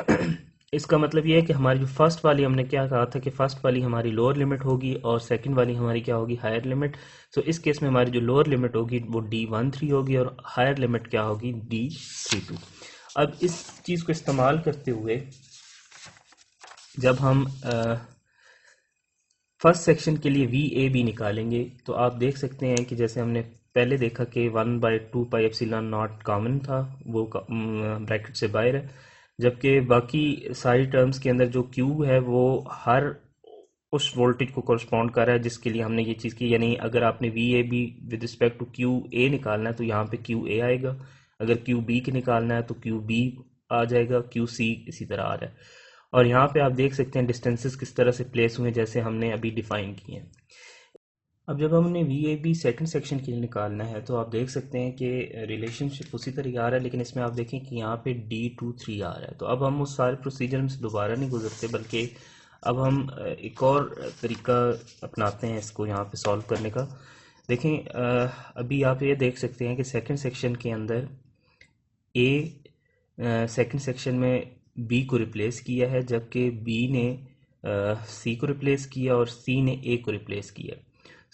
A: इसका मतलब ये है कि हमारी जो फर्स्ट वाली, हमने क्या कहा था कि फर्स्ट वाली हमारी लोअर लिमिट होगी और सेकंड वाली हमारी क्या होगी, हायर लिमिट। सो इस केस में हमारी जो लोअर लिमिट होगी वो D13 होगी और हायर लिमिट क्या होगी, D32। अब इस चीज़ को इस्तेमाल करते हुए जब हम फर्स्ट सेक्शन के लिए VAB निकालेंगे तो आप देख सकते हैं कि जैसे हमने पहले देखा कि 1/2 पाई एप्सिलॉन नॉट कॉमन था, वो ब्रैकेट से बाहर है, जबकि बाकी सारी टर्म्स के अंदर जो Q है वो हर उस वोल्टेज को कॉरस्पॉन्ड कर रहा है जिसके लिए हमने ये चीज़ की। यानी अगर आपने VAB with respect to QA निकालना है तो यहाँ पे QA आएगा, अगर QB के निकालना है तो QB आ जाएगा, QC इसी तरह आ रहा है। और यहाँ पे आप देख सकते हैं डिस्टेंसेस किस तरह से प्लेस हुए जैसे हमने अभी डिफाइन किए हैं। अब जब हमने VAB सेकंड सेक्शन के लिए निकालना है तो आप देख सकते हैं कि रिलेशनशिप उसी तरह आ रहा है, लेकिन इसमें आप देखें कि यहाँ पे D23 आ रहा है। तो अब हम उस सारे प्रोसीजर से दोबारा नहीं गुजरते, बल्कि अब हम एक और तरीका अपनाते हैं इसको यहाँ पे सॉल्व करने का। देखें अभी आप ये देख सकते हैं कि सेकंड सेक्शन के अंदर A सेकंड सेक्शन में B को रिप्लेस किया है, जबकि B ने C को रिप्लेस किया और C ने A को रिप्लेस किया।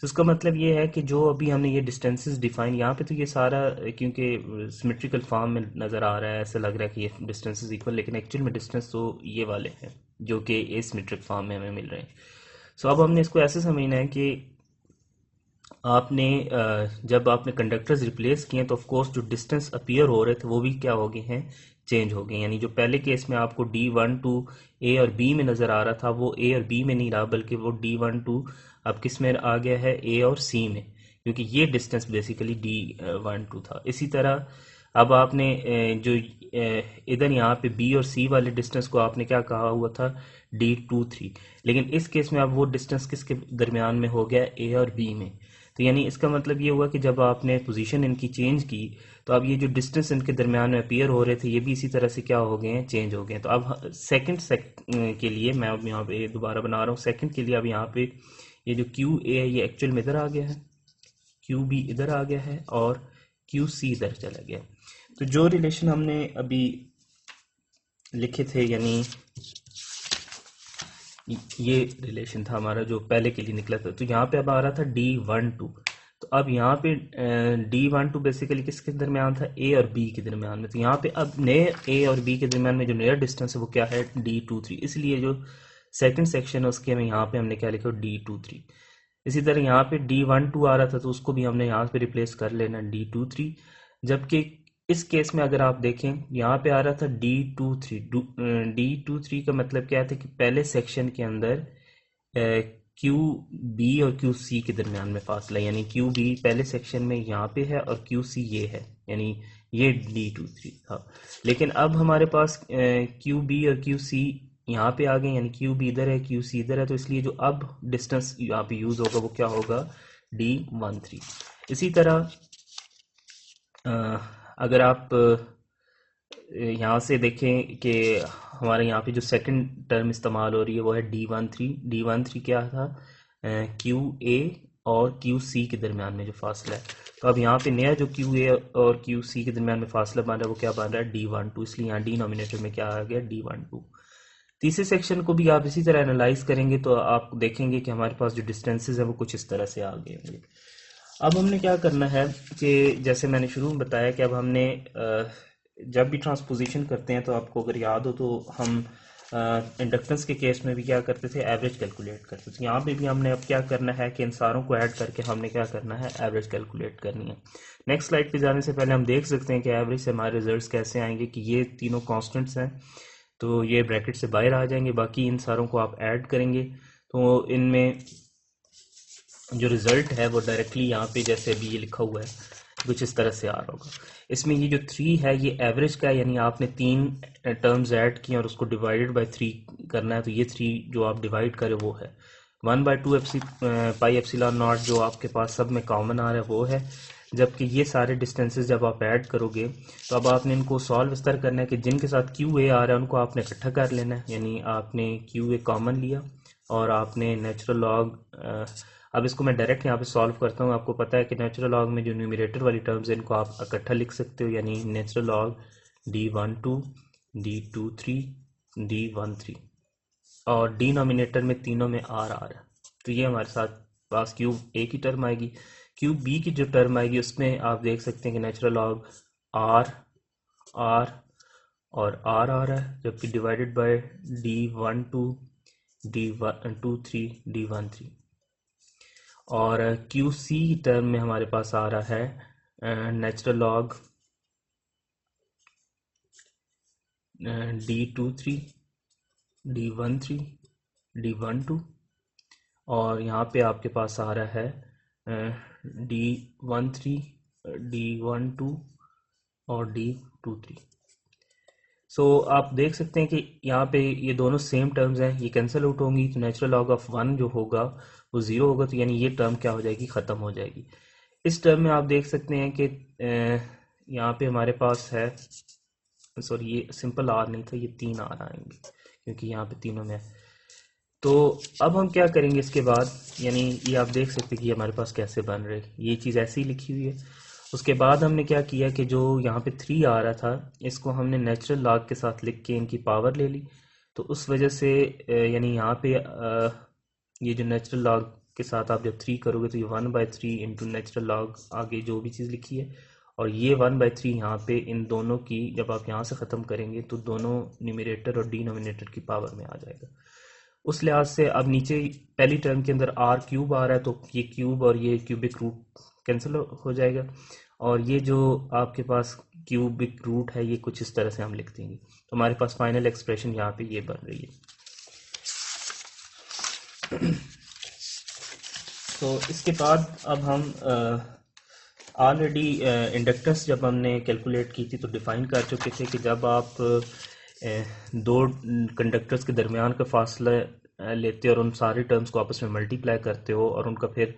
A: तो इसका मतलब ये है कि जो अभी हमने ये डिस्टेंसेस डिफाइन यहाँ पे, तो ये सारा क्योंकि सिमेट्रिकल फॉर्म में नज़र आ रहा है, ऐसा लग रहा है कि ये डिस्टेंसेस इक्वल, लेकिन एक्चुअल में डिस्टेंस तो ये वाले हैं जो कि एसिमेट्रिक फॉर्म में हमें मिल रहे हैं। सो अब हमने इसको ऐसे समझना है कि आपने जब आपने कंडक्टर्स रिप्लेस किए तो ऑफ कोर्स जो डिस्टेंस अपीयर हो रहे थे वो भी क्या हो गए हैं, चेंज हो गए। यानी जो पहले केस में आपको D12 ए और बी में नज़र आ रहा था वो ए और बी में नहीं रहा, बल्कि वो D12 अब किस में आ गया है, ए और सी में, क्योंकि ये डिस्टेंस बेसिकली D12 था। इसी तरह अब आपने जो इधर यहाँ पे बी और सी वाले डिस्टेंस को आपने क्या कहा हुआ था, D23, लेकिन इस केस में अब वो डिस्टेंस किसके दरमियान में हो गया, ए और बी में। तो यानी इसका मतलब ये हुआ कि जब आपने पोजीशन इनकी चेंज की तो अब ये जो डिस्टेंस इनके दरमियान में अपीयर हो रहे थे ये भी इसी तरह से क्या हो गए हैं, चेंज हो गए हैं। तो अब सेकंड के लिए मैं अब यहाँ पे दोबारा बना रहा हूँ सेकंड के लिए। अब यहाँ पे ये जो क्यू ए है ये एक्चुअल में इधर आ गया है, क्यू बी इधर आ गया है और क्यू सी इधर चला गया। तो जो रिलेशन हमने अभी लिखे थे, यानी ये रिलेशन था हमारा जो पहले के लिए निकला था, तो यहाँ पे अब आ रहा था D12। तो अब यहाँ पे D12 बेसिकली किसके दरमियान था, ए और बी के दरमियान में। तो यहाँ पे अब नए ए और बी के दरमियान में जो नया डिस्टेंस है वो क्या है, D23। इसलिए जो सेकंड सेक्शन है उसके में यहाँ पे हमने क्या लिखा, D23। इसी तरह यहाँ पे D12 आ रहा था तो उसको भी हमने यहाँ पे रिप्लेस कर लेना D23। जबकि इस केस में अगर आप देखें यहाँ पे आ रहा था D23 का मतलब क्या था कि पहले सेक्शन के अंदर क्यू बी और क्यू सी के दरमियान में फासला, यानी क्यू बी पहले सेक्शन में यहाँ पे है और क्यू सी ये है, यानी ये D23 था। लेकिन अब हमारे पास क्यू बी और क्यू सी यहाँ पे आ गए, यानी क्यू बी इधर है क्यू सी इधर है, तो इसलिए जो अब डिस्टेंस यहाँ पे यूज होगा वो क्या होगा, D13। इसी तरह अगर आप यहाँ से देखें कि हमारे यहाँ पे जो सेकंड टर्म इस्तेमाल हो रही है वो है D13 क्या था, क्यू ए और क्यू सी के दरमियान में जो फासला है। तो अब यहाँ पे नया जो क्यू ए और क्यू सी के दरमियान में फासला बन रहा है वो क्या बन रहा है, D12। इसलिए यहाँ डिनोमिनेटर में क्या आ गया, D12। तीसरे सेक्शन को भी आप इसी तरह एनालाइज करेंगे तो आप देखेंगे कि हमारे पास जो डिस्टेंसेस है वो कुछ इस तरह से आ गए होंगे। अब हमने क्या करना है कि जैसे मैंने शुरू में बताया कि अब हमने जब भी ट्रांसपोजिशन करते हैं तो आपको अगर याद हो तो हम इंडक्टेंस के केस में भी क्या करते थे, एवरेज कैलकुलेट करते थे। यहाँ पे भी हमने अब क्या करना है कि इन सारों को ऐड करके हमने क्या करना है, एवरेज कैलकुलेट करनी है। नेक्स्ट स्लाइड पे जाने से पहले हम देख सकते हैं कि एवरेज से हमारे रिजल्ट्स कैसे आएंगे, कि ये तीनों कॉन्स्टेंट्स हैं तो ये ब्रैकेट से बाहर आ जाएंगे, बाकी इन सारों को आप ऐड करेंगे तो इनमें जो रिजल्ट है वो डायरेक्टली यहाँ पे जैसे अभी ये लिखा हुआ है कुछ इस तरह से आ रहा होगा। इसमें ये जो 3 है ये एवरेज का है, यानी आपने 3 टर्म्स ऐड किए और उसको डिवाइडेड बाय 3 करना है। तो ये 3 जो आप डिवाइड करें वो है 1/2 पाई एप्सिलॉन नॉट, जो आपके पास सब में कॉमन आ रहा है वो है। जबकि ये सारे डिस्टेंसेस जब आप ऐड करोगे तो अब आपने इनको सॉल्व इस तरह करना है कि जिनके साथ क्यू ए आ रहा है उनको आपने इकट्ठा कर लेना है, यानी आपने क्यू ए कॉमन लिया और आपने नेचुरल लॉग, अब इसको मैं डायरेक्ट यहाँ पे सॉल्व करता हूँ। आपको पता है कि नेचुरल लॉग में जो न्यूमरेटर वाली टर्म्स है इनको आप इकट्ठा लिख सकते हो, यानी natural log D12 D23 D13, और डिनोमिनेटर में तीनों में आर आ रहा है। तो ये हमारे साथ पास क्यूब ए की टर्म आएगी। क्यूब बी की जो टर्म आएगी उसमें आप देख सकते हैं कि नेचुरल लॉग आर आर और आर आ रहा है, जबकि divided by D12 D23 D13। और क्यू सी टर्म में हमारे पास आ रहा है natural log D23 D13 D12, और यहाँ पे आपके पास आ रहा है D13 D12 और D23। सो आप देख सकते हैं कि यहाँ पे ये दोनों सेम टर्म्स हैं, ये कैंसिल आउट होंगी तो नेचुरल लॉग ऑफ 1 जो होगा वो 0 होगा, तो यानी ये टर्म क्या हो जाएगी, ख़त्म हो जाएगी। इस टर्म में आप देख सकते हैं कि यहाँ पे हमारे पास है, सॉरी ये सिंपल आर नहीं था, ये 3 आर आएंगे क्योंकि यहाँ पे तीनों में है। तो अब हम क्या करेंगे इसके बाद, यानी ये आप देख सकते हैं कि हमारे पास कैसे बन रहे, ये चीज़ ऐसी ही लिखी हुई है। उसके बाद हमने क्या किया कि जो यहाँ पे 3 आ रहा था इसको हमने नेचुरल लॉग के साथ लिख के इनकी पावर ले ली। तो उस वजह से यानी यहाँ पे ये जो नेचुरल लॉग के साथ आप जब 3 करोगे तो ये 1/3 इंटू नेचुरल लॉग आगे जो भी चीज़ लिखी है, और ये 1/3 यहाँ पे इन दोनों की जब आप यहाँ से ख़त्म करेंगे तो दोनों न्यूमरेटर और डिनोमिनेटर की पावर में आ जाएगा। उस लिहाज से अब नीचे पहली टर्म के अंदर आर क्यूब आ रहा है, तो ये क्यूब और ये क्यूबिक रूट कैंसिल हो जाएगा, और ये जो आपके पास क्यूबिक रूट है ये कुछ इस तरह से हम लिख देंगे, तो हमारे पास फाइनल एक्सप्रेशन यहाँ पे ये बन रही है। तो इसके बाद अब हम ऑलरेडी इंडक्टेंस जब हमने कैलकुलेट की थी तो डिफाइन कर चुके थे कि जब आप दो कंडक्टर्स के दरमियान का फासला लेते हो और उन सारी टर्म्स को आपस में मल्टीप्लाई करते हो और उनका फिर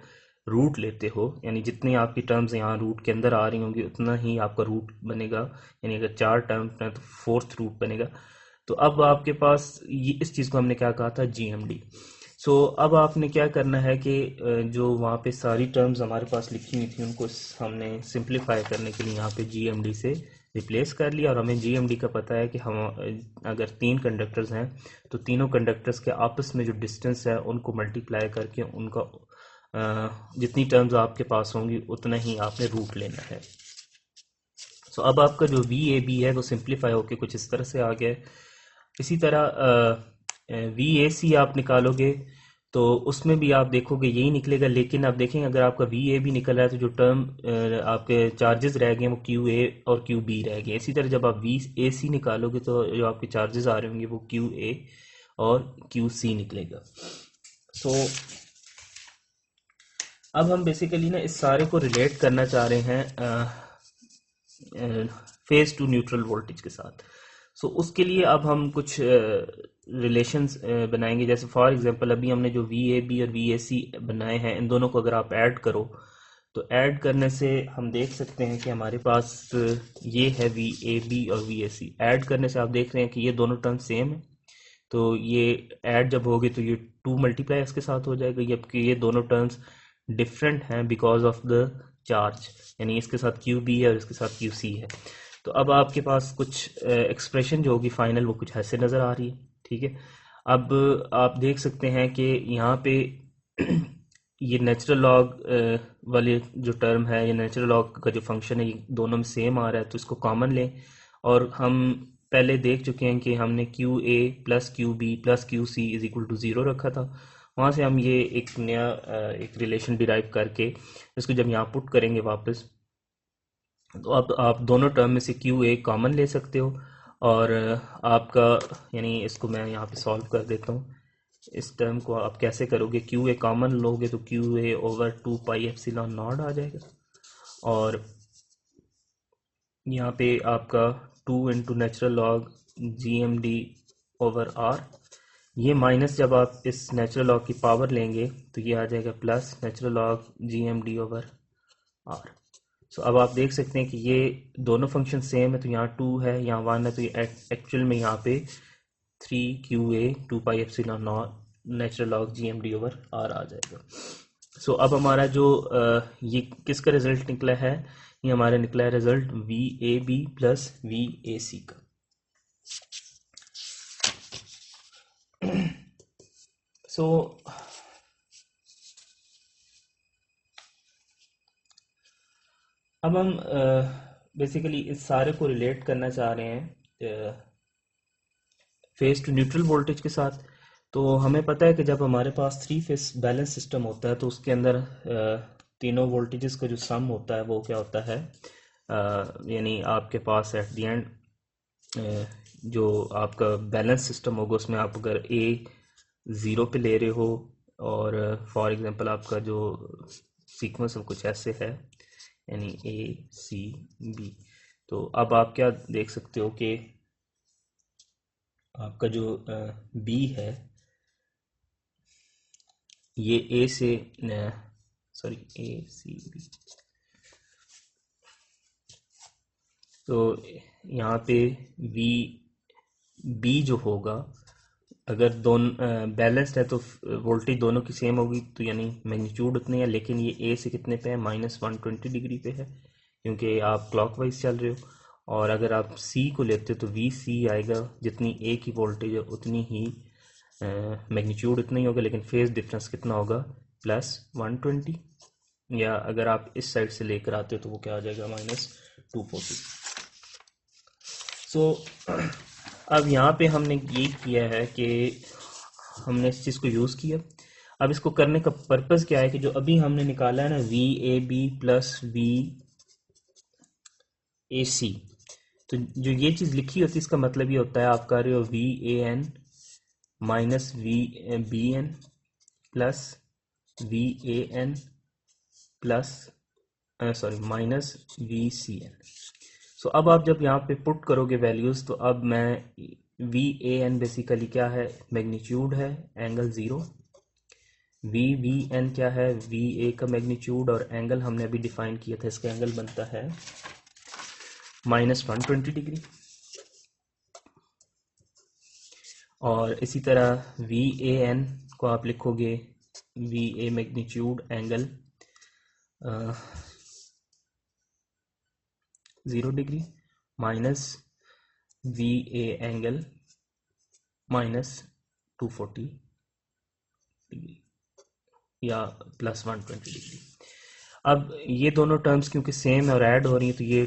A: रूट लेते हो, यानी जितनी आपकी टर्म्स यहाँ रूट के अंदर आ रही होंगी उतना ही आपका रूट बनेगा, यानी अगर 4 टर्म्स हैं तो 4th रूट बनेगा। तो अब आपके पास ये इस चीज़ को हमने क्या कहा था, जीएमडी। सो अब आपने क्या करना है कि जो वहाँ पे सारी टर्म्स हमारे पास लिखी हुई थी उनको हमने सिंप्लीफाई करने के लिए यहाँ पे जीएमडी से रिप्लेस कर लिया, और हमें जीएमडी का पता है कि हम अगर 3 कंडक्टर्स हैं तो तीनों कंडक्टर्स के आपस में जो डिस्टेंस है उनको मल्टीप्लाई करके उनका जितनी टर्म्स आपके पास होंगी उतना ही आपने रूट लेना है। सो अब आपका जो वी ए बी है वो सिंप्लीफाई होके कुछ इस तरह से आ गया है। इसी तरह वी ए सी आप निकालोगे तो उसमें भी आप देखोगे यही निकलेगा, लेकिन आप देखेंगे अगर आपका वी ए भी निकल रहा है तो जो टर्म आपके चार्जेस रह गए वो क्यू ए और क्यू बी रह गए। इसी तरह जब आप वी ए सी निकालोगे तो जो आपके चार्जेस आ रहे होंगे वो क्यू ए और क्यू सी निकलेगा। तो अब हम बेसिकली ना इस सारे को रिलेट करना चाह रहे हैं फेज टू न्यूट्रल वोल्टेज के साथ। सो उसके लिए अब हम कुछ रिलेशंस बनाएंगे, जैसे फॉर एग्जांपल अभी हमने जो वी ए बी और वी ए सी बनाए हैं इन दोनों को अगर आप ऐड करो तो ऐड करने से हम देख सकते हैं कि हमारे पास ये है वी ए बी और वी ए सी। ऐड करने से आप देख रहे हैं कि ये दोनों टर्म सेम है, तो ये ऐड जब होगी तो ये 2 मल्टीप्लाई इसके साथ हो जाएगा, जबकि ये दोनों टर्म्स डिफरेंट हैं बिकॉज ऑफ द चार्ज, यानी इसके साथ क्यू बी है और इसके साथ क्यू सी है। तो अब आपके पास कुछ एक्सप्रेशन जो होगी फाइनल वो कुछ ऐसे नज़र आ रही है, ठीक है। अब आप देख सकते हैं कि यहाँ पे ये नेचुरल लॉग वाले जो टर्म है, ये नेचुरल लॉग का जो फंक्शन है ये दोनों में सेम आ रहा है, तो इसको कॉमन लें। और हम पहले देख चुके हैं कि हमने Q A plus Q B plus Q C is equal to 0 रखा था, वहाँ से हम ये एक नया एक रिलेशन डिराइव करके इसको जब यहाँ पुट करेंगे वापस, तो अब आप दोनों टर्म में से क्यू ए कॉमन ले सकते हो, और आपका यानी इसको मैं यहाँ पे सॉल्व कर देता हूँ। इस टर्म को आप कैसे करोगे, क्यू ए कॉमन लोगे तो Q A over 2 pi epsilon naught आ जाएगा, और यहाँ पे आपका 2 into natural log G M D over R, ये माइनस जब आप इस नेचुरल लॉग की पावर लेंगे तो ये आ जाएगा plus natural log G M D over R. So अब आप देख सकते हैं कि ये दोनों फंक्शन सेम है, तो यहाँ 2 है यहाँ 1 है, तो ये एक्चुअल में यहाँ पे 3 Q A 2 pi epsilon naught natural log G M D over R आ जाएगा। सो अब हमारा जो ये किसका रिजल्ट निकला है, ये हमारा निकला है result V A B plus V A C का। सो अब हम बेसिकली इस सारे को रिलेट करना चाह रहे हैं फेज टू न्यूट्रल वोल्टेज के साथ। तो हमें पता है कि जब हमारे पास 3 फेज बैलेंस सिस्टम होता है तो उसके अंदर तीनों वोल्टेजेस का जो सम होता है वो क्या होता है, यानी आपके पास एट द एंड जो आपका बैलेंस सिस्टम होगा उसमें आप अगर ए 0 पे ले रहे हो और फॉर एग्जांपल आपका जो सीक्वेंस है कुछ ऐसे है, यानी ए सी बी, तो अब आप क्या देख सकते हो कि आपका जो बी है ये ए से सॉरी ए सी बी, तो यहाँ पे वी बी जो होगा अगर दोनों बैलेंस्ड है तो वोल्टेज दोनों की सेम होगी, तो यानी मैग्नीट्यूड उतने है, लेकिन ये ए से कितने पे है, -120 डिग्री पे है क्योंकि आप क्लॉकवाइज चल रहे हो। और अगर आप सी को लेते हो तो वी सी आएगा, जितनी ए की वोल्टेज है उतनी ही मैग्नीट्यूड उतना ही होगा, लेकिन फेज डिफरेंस कितना होगा, +120, या अगर आप इस साइड से लेकर आते हो तो वो क्या आ जाएगा, -240। सो अब यहाँ पे हमने ये किया है कि हमने इस चीज़ को यूज़ किया। अब इसको करने का पर्पज़ क्या है कि जो अभी हमने निकाला है ना V A B plus V A C, तो जो ये चीज़ लिखी होती है इसका मतलब ये होता है आप कर रहे हो V A N minus V B N plus V A N plus sorry minus V C N. So अब आप जब यहाँ पे पुट करोगे वैल्यूज़, तो अब मैं वी ए एन बेसिकली क्या है, मैग्नीट्यूड है, angle zero. V V N क्या है, वी ए का मैग्नीट्यूड, और एंगल हमने अभी डिफाइन किया था, इसका एंगल बनता है -120 डिग्री। और इसी तरह वी ए एन को आप लिखोगे V A magnitude angle 0 degree minus V A angle -240 degree या +120 डिग्री। अब ये दोनों टर्म्स क्योंकि सेम है और ऐड हो रही हैं, तो ये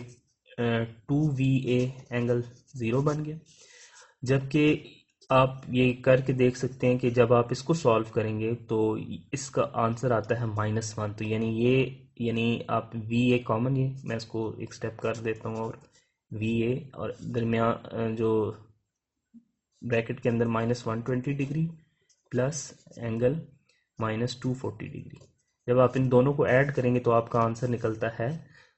A: 2VA एंगल 0 बन गया। जबकि आप ये करके देख सकते हैं कि जब आप इसको सॉल्व करेंगे तो इसका आंसर आता है -1। तो यानी आप VA कॉमन, ये मैं इसको एक स्टेप कर देता हूँ, और VA और दरमियान जो ब्रैकेट के अंदर -120 डिग्री प्लस एंगल -240 डिग्री। जब आप इन दोनों को ऐड करेंगे तो आपका आंसर निकलता है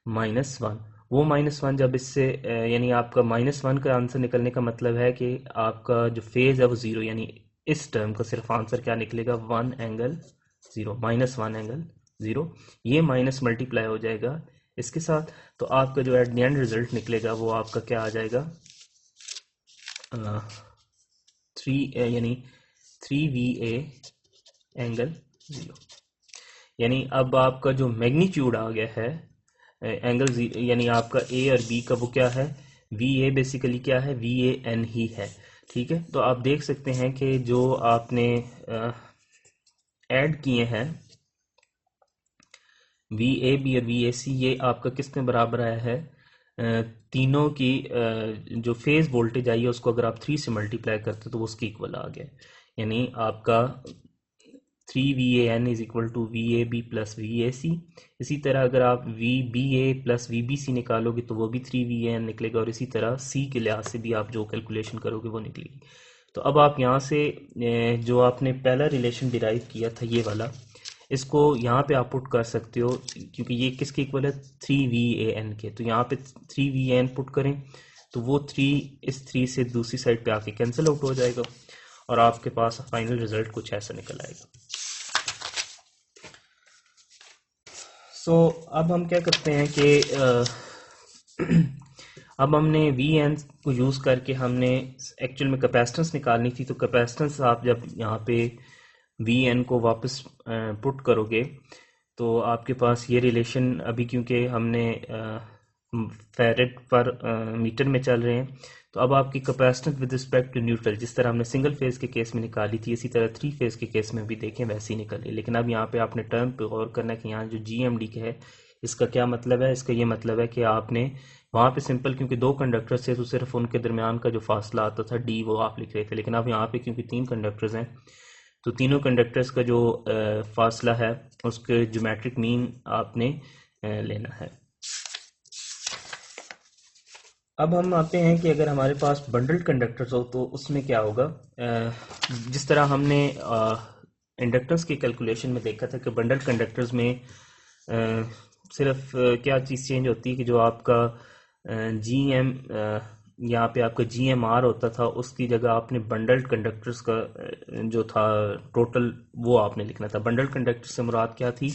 A: -1। वो -1 जब इससे यानी आपका -1 का आंसर निकलने का मतलब है कि आपका जो फेज है वो 0, यानी इस टर्म का सिर्फ आंसर क्या निकलेगा, 1 एंगल 0, -1 एंगल 0। ये माइनस मल्टीप्लाई हो जाएगा इसके साथ, तो आपका जो एट द एंड रिजल्ट निकलेगा वो आपका क्या आ जाएगा, 3VA एंगल 0। यानी अब आपका जो मैग्नीट्यूड आ गया है एंगल 0, यानी आपका ए और बी का वो क्या है, VA बेसिकली क्या है, VAN ही है। ठीक है, तो आप देख सकते हैं कि जो आपने ऐड किए हैं VAB और VAC, ये आपका किसके बराबर आया है, तीनों की जो फेज वोल्टेज आई है उसको अगर आप 3 से मल्टीप्लाई करते तो वो उसके इक्वल आ गया। यानी आपका 3VAN is equal to VAB plus VAC। इसी तरह अगर आप VBA प्लस VBC निकालोगे तो वो भी 3VAN निकलेगा, और इसी तरह C के लिहाज से भी आप जो कैलकुलेशन करोगे वो निकलेगी। तो अब आप यहाँ से जो आपने पहला रिलेशन डिराइव किया था ये वाला, इसको यहाँ पे आप पुट कर सकते हो, क्योंकि ये किसके इक्वल है, 3VAN के। तो यहाँ पे 3VAN पुट करें तो वो 3 इस 3 से दूसरी साइड पे आके कैंसिल आउट हो जाएगा, और आपके पास फाइनल रिजल्ट कुछ ऐसा निकल आएगा। सो अब हम क्या करते हैं कि अब हमने VN को यूज़ करके हमने एक्चुअल में कैपेसिटेंस निकालनी थी। तो कैपेसिटेंस आप जब यहाँ पे VN को वापस पुट करोगे तो आपके पास ये रिलेशन, अभी क्योंकि हमने फैरेड पर मीटर में चल रहे हैं, तो अब आपकी capacitance with respect to neutral, जिस तरह हमने सिंगल फेज के केस में निकाली थी, इसी तरह 3 फेज के केस में भी देखें वैसे ही निकले। लेकिन अब यहाँ पे आपने टर्म पे गौर करना है कि यहाँ जो GMD के है इसका क्या मतलब है। इसका ये मतलब है कि आपने वहाँ पे सिंपल, क्योंकि 2 कंडक्टर्स थे तो सिर्फ उनके दरमियान का जो फासला आता था D वो आप लिख रहे थे। लेकिन अब यहाँ पे क्योंकि 3 कंडक्टर्स हैं तो तीनों कंडक्टर्स का जो फासला है उसके ज्योमेट्रिक मीन आपने लेना है। अब हम आते हैं कि अगर हमारे पास बंडल्ड कंडक्टर्स हो तो उसमें क्या होगा। जिस तरह हमने इंडक्टेंस की कैलकुलेशन में देखा था कि बंडल्ड कंडक्टर्स में सिर्फ क्या चीज़ चेंज होती है कि जो आपका GM यहाँ पे आपका GMR होता था, उसकी जगह आपने बंडल्ड कंडक्टर्स का जो था टोटल वो आपने लिखना था। बंडल्ड कंडक्टर से मुराद क्या थी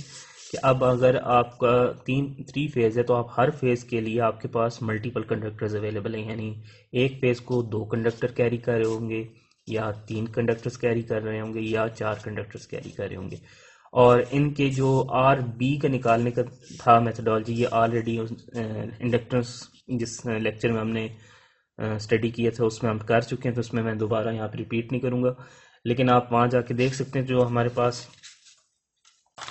A: कि अब अगर आपका 3 फेज है तो आप हर फेज के लिए आपके पास मल्टीपल कंडक्टर्स अवेलेबल हैं, यानी एक फेज को 2 कंडक्टर कैरी कर रहे होंगे, या 3 कंडक्टर्स कैरी कर रहे होंगे, या 4 कंडक्टर्स कैरी कर रहे होंगे। और इनके जो RB का निकालने का था मेथडोलॉजी, ये ऑलरेडी इंडक्टेंस जिस लेक्चर में हमने स्टडी किया था उसमें हम कर चुके हैं, तो उसमें मैं दोबारा यहाँ पे रिपीट नहीं करूँगा। लेकिन आप वहाँ जाके देख सकते हैं जो हमारे पास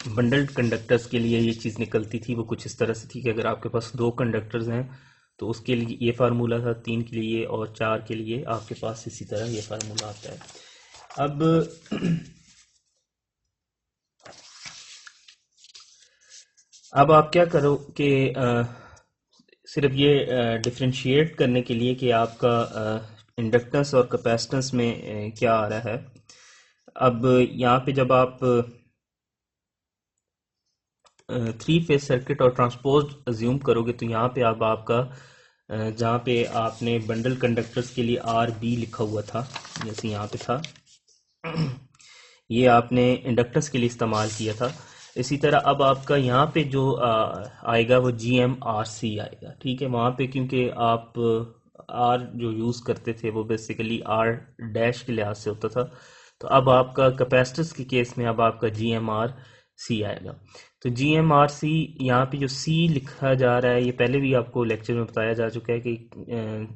A: बंडल्ड कंडक्टर्स के लिए ये चीज़ निकलती थी वो कुछ इस तरह से थी कि अगर आपके पास 2 कंडक्टर्स हैं तो उसके लिए ये फार्मूला था, 3 के लिए और 4 के लिए आपके पास इसी तरह ये फार्मूला आता है। अब अब आप क्या करो कि सिर्फ ये डिफरेंशिएट करने के लिए कि आपका इंडक्टेंस और कैपेसिटेंस में क्या आ रहा है। अब यहाँ पे जब आप थ्री फेज सर्किट और ट्रांसपोज अज्यूम करोगे तो यहाँ पे अब आपका जहाँ पे आपने बंडल कंडक्टर्स के लिए आर बी लिखा हुआ था, जैसे यहाँ पे था, ये आपने इंडक्टेंस के लिए इस्तेमाल किया था। इसी तरह अब आपका यहाँ पे जो आएगा वो जी एम आर सी आएगा, ठीक है। वहाँ पे क्योंकि आप आर जो यूज़ करते थे वो बेसिकली आर डैश के लिहाज से होता था, तो अब आपका कैपेसिटर्स के केस में अब आपका जी एम आर सी आएगा। तो जी एम आर सी यहाँ पे जो सी लिखा जा रहा है, ये पहले भी आपको लेक्चर में बताया जा चुका है कि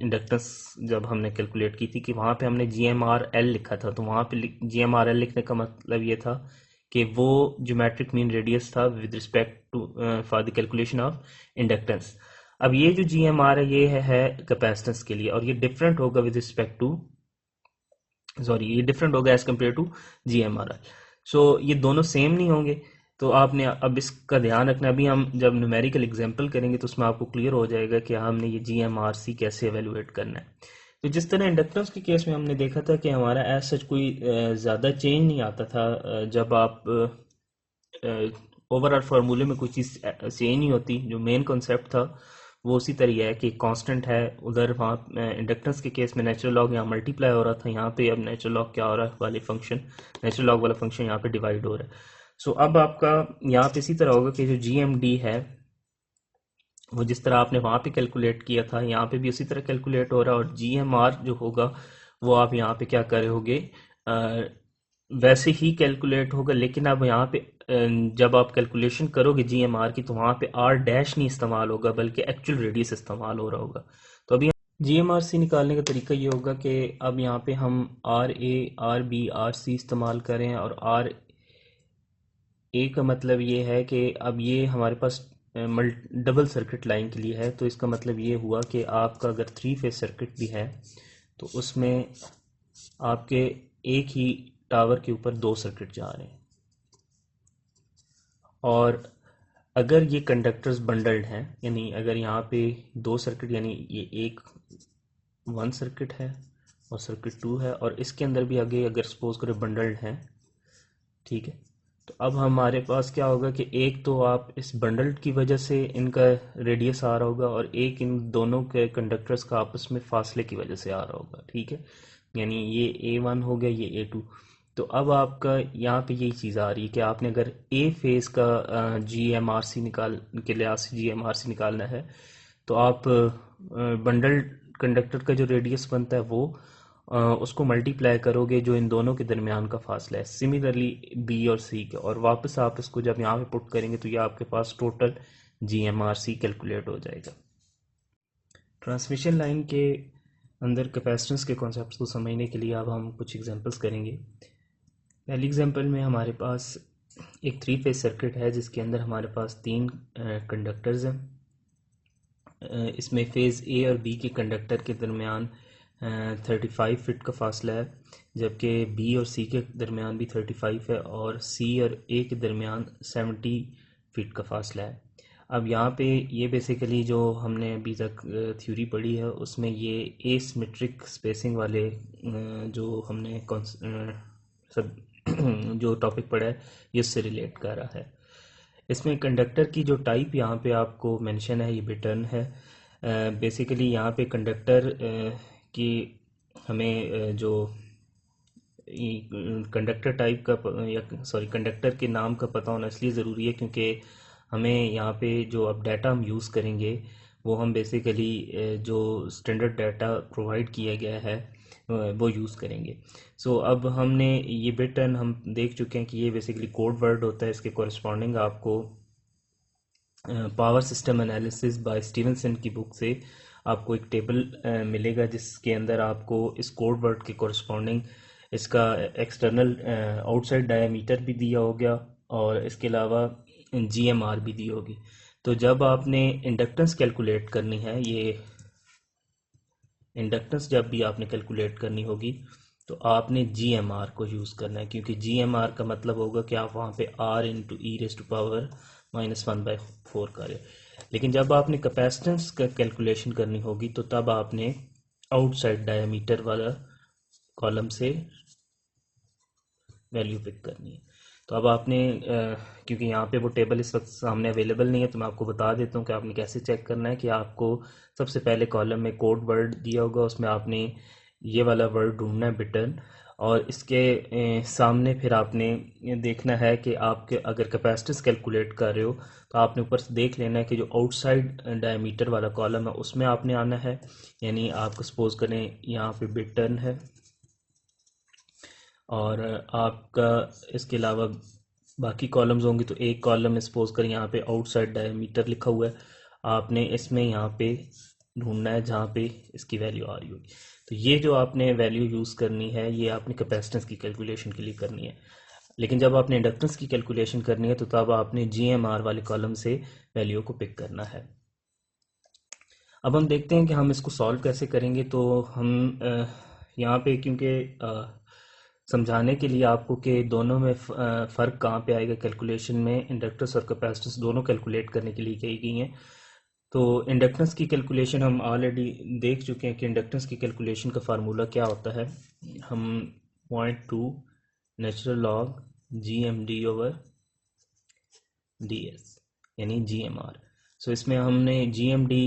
A: इंडक्टेंस जब हमने कैलकुलेट की थी कि वहाँ पे हमने जी एम आर एल लिखा था, तो वहाँ पे जी एम आर एल लिखने का मतलब ये था कि वो ज्योमेट्रिक मीन रेडियस था with respect to for the calculation of inductance. अब ये जो जी एम आर है ये है कैपेसिटेंस के लिए, और ये डिफरेंट होगा विद रिस्पेक्ट टू, सॉरी ये डिफरेंट होगा as compare to G M R I. So ये दोनों सेम नहीं होंगे, तो आपने अब इसका ध्यान रखना। अभी हम जब न्यूमेरिकल एग्जांपल करेंगे तो उसमें आपको क्लियर हो जाएगा कि हमने ये जी एम आर सी कैसे एवेलुएट करना है। तो जिस तरह इंडक्टेंस के केस में हमने देखा था कि हमारा एज सच कोई ज़्यादा चेंज नहीं आता था, जब आप ओवरऑल फार्मूले में कोई चीज़ चेंज नहीं होती, जो मेन कॉन्सेप्ट था वो उसी तरह है कि कांस्टेंट है। उधर वहाँ इंडक्टेंस के केस में नेचुरल लॉग यहाँ मल्टीप्लाई हो रहा था, यहाँ पे अब नेचुरल लॉग क्या हो रहा है वाले फंक्शन, नेचुरल लॉग वाला फंक्शन यहाँ पे डिवाइड हो रहा है। सो अब आपका यहाँ पे इसी तरह होगा कि जो जी एम डी है वो जिस तरह आपने वहाँ पे कैलकुलेट किया था यहाँ पे भी उसी तरह कैलकुलेट हो रहा है, और जी एम आर जो होगा वो आप यहाँ पे क्या करे होगे, वैसे ही कैलकुलेट होगा। लेकिन अब यहाँ पे जब आप कैलकुलेशन करोगे जी एम आर की तो वहाँ पे आर डैश नहीं इस्तेमाल होगा बल्कि एक्चुअल रेडियस इस्तेमाल हो रहा होगा। तो अभी जी एम आर सी निकालने का तरीका ये होगा कि अब यहाँ पे हम R A R B R C इस्तेमाल करें, और आर ए का मतलब ये है कि अब ये हमारे पास डबल सर्किट लाइन के लिए है, तो इसका मतलब ये हुआ कि आपका अगर थ्री फेज सर्किट भी है तो उसमें आपके एक ही टावर के ऊपर दो सर्किट जा रहे हैं, और अगर ये कंडक्टर्स बंडल्ड हैं, यानी अगर यहाँ पे दो सर्किट, यानी ये एक वन सर्किट है और सर्किट टू है, और इसके अंदर भी आगे अगर सपोज करें बंडल्ड हैं, ठीक है, तो अब हमारे पास क्या होगा कि एक तो आप इस बंडल्ड की वजह से इनका रेडियस आ रहा होगा, और एक इन दोनों के कंडक्टर्स का आपस में फासले की वजह से आ रहा होगा, ठीक है। यानी ये ए वन हो गया, ये ए टू। तो अब आपका यहाँ पे यही चीज़ आ रही है कि आपने अगर ए फेज़ का जी एम आर सी निकाल के लिहाज से जी एम आर सी निकालना है तो आप बंडल कंडक्टर का जो रेडियस बनता है वो उसको मल्टीप्लाई करोगे जो इन दोनों के दरमियान का फासला है, सिमिलरली बी और सी के, और वापस आप इसको जब यहाँ पे पुट करेंगे तो ये आपके पास total G M R C calculate हो जाएगा। ट्रांसमिशन लाइन के अंदर कैपेसिटेंस के कॉन्सेप्ट्स को समझने के लिए अब हम कुछ एग्जांपल्स करेंगे। पहली एग्जांपल में हमारे पास एक थ्री फेज सर्किट है जिसके अंदर हमारे पास तीन कंडक्टर्स हैं। इसमें फेज़ ए और बी के कंडक्टर के दरमियान 35 फीट का फासला है, जबकि बी और सी के दरमियान भी 35 है, और सी और ए के दरमियान 70 फीट का फासला है। अब यहाँ पे ये बेसिकली जो हमने अभी तक थ्योरी पढ़ी है उसमें ये एसिमेट्रिक स्पेसिंग वाले जो हमने सब जो टॉपिक पढ़ा है ये उससे रिलेट कर रहा है। इसमें कंडक्टर की जो टाइप यहाँ पे आपको मेंशन है ये बिटर्न है। बेसिकली यहाँ पे कंडक्टर की हमें जो कंडक्टर टाइप का या सॉरी कंडक्टर के नाम का पता होना इसलिए ज़रूरी है क्योंकि हमें यहाँ पे जो अब डाटा हम यूज़ करेंगे वो हम बेसिकली जो स्टैंडर्ड डाटा प्रोवाइड किया गया है वो यूज़ करेंगे। सो अब हमने ये बिटर्न हम देख चुके हैं कि ये बेसिकली कोड वर्ड होता है। इसके कॉरस्पॉन्डिंग आपको power system analysis bye Stevenson की बुक से आपको एक टेबल मिलेगा जिसके अंदर आपको इस कोड वर्ड के कॉरस्पॉन्डिंग इसका एक्सटर्नल आउटसाइड डायमीटर भी दिया होगा और इसके अलावा जीएमआर भी दी होगी। तो जब आपने इंडक्टेंस कैलकुलेट करनी है, ये इंडक्टेंस जब भी आपने कैलकुलेट करनी होगी तो आपने जी एम आर को यूज़ करना है, क्योंकि जी एम आर का मतलब होगा कि आप वहाँ पे R into E raise to power -1/4 करें। लेकिन जब आपने कैपेसिटेंस का कैलकुलेशन करनी होगी तो तब आपने आउटसाइड डायमीटर वाला कॉलम से वैल्यू पिक करनी है। तो अब आपने क्योंकि यहाँ पे वो टेबल इस वक्त सामने अवेलेबल नहीं है, तो मैं आपको बता देता हूँ कि आपने कैसे चेक करना है। कि आपको सबसे पहले कॉलम में कोड वर्ड दिया होगा, उसमें आपने ये वाला वर्ड ढूंढना है, बिटन। और इसके सामने फिर आपने ये देखना है कि आपके अगर कैपेसिटेंस कैलकुलेट कर रहे हो तो आपने ऊपर से देख लेना है कि जो आउटसाइड डायमीटर वाला कॉलम है उसमें आपने आना है। यानी आपको सपोज करें यहाँ पे बिटन है, और आपका इसके अलावा बाकी कॉलम्स होंगे। तो एक कॉलम में सपोज करें यहाँ पे आउटसाइड डायमीटर लिखा हुआ है, आपने इसमें यहाँ पे ढूंढना है जहाँ पे इसकी वैल्यू आ रही होगी। तो ये जो आपने वैल्यू यूज़ करनी है ये आपने कैपेसिटेंस की कैलकुलेशन के लिए करनी है। लेकिन जब आपने इंडक्टेंस की कैलकुलेशन करनी है तो तब आपने जी एम आर वाले कॉलम से वैल्यू को पिक करना है। अब हम देखते हैं कि हम इसको सॉल्व कैसे करेंगे। तो हम यहाँ पे क्योंकि समझाने के लिए आपको कि दोनों में फ़र्क कहाँ पे आएगा कैलकुलेशन में, इंडक्टेंस और कैपेसिटेंस दोनों कैलकुलेट करने के लिए कही गई हैं। तो इंडक्टेंस की कैलकुलेशन हम ऑलरेडी देख चुके हैं कि इंडक्टेंस की कैलकुलेशन का फार्मूला क्या होता है। हम 0.2 natural log G M D over D S यानी जी एम आर। सो इसमें हमने जी एम डी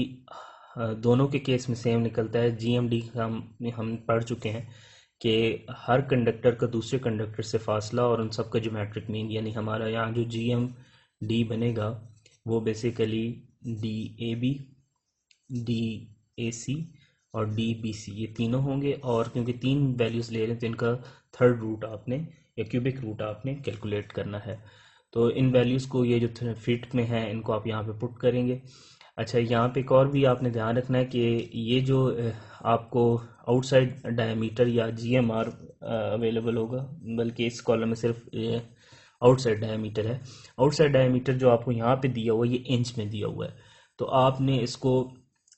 A: दोनों के केस में सेम निकलता है। जी एम डी हम पढ़ चुके हैं कि हर कंडक्टर का दूसरे कंडक्टर से फासला और उन सब का ज्योमेट्रिक मीन, यानी हमारा यहाँ जो जी एम डी बनेगा वो basically D A B, D A C और डी बी सी ये तीनों होंगे। और क्योंकि तीन वैल्यूज़ ले रहे हैं तो इनका थर्ड रूट आपने या क्यूबिक रूट आपने कैलकुलेट करना है। तो इन वैल्यूज़ को ये जो फीट में है इनको आप यहाँ पे पुट करेंगे। अच्छा, यहाँ पे एक और भी आपने ध्यान रखना है कि ये जो आपको आउटसाइड डायमीटर या जी एम आर अवेलेबल होगा, बल्कि इस कॉलम में सिर्फ आउटसाइड डायमीटर है। आउटसाइड डायमीटर जो आपको यहाँ पे दिया हुआ है ये इंच में दिया हुआ है। तो आपने इसको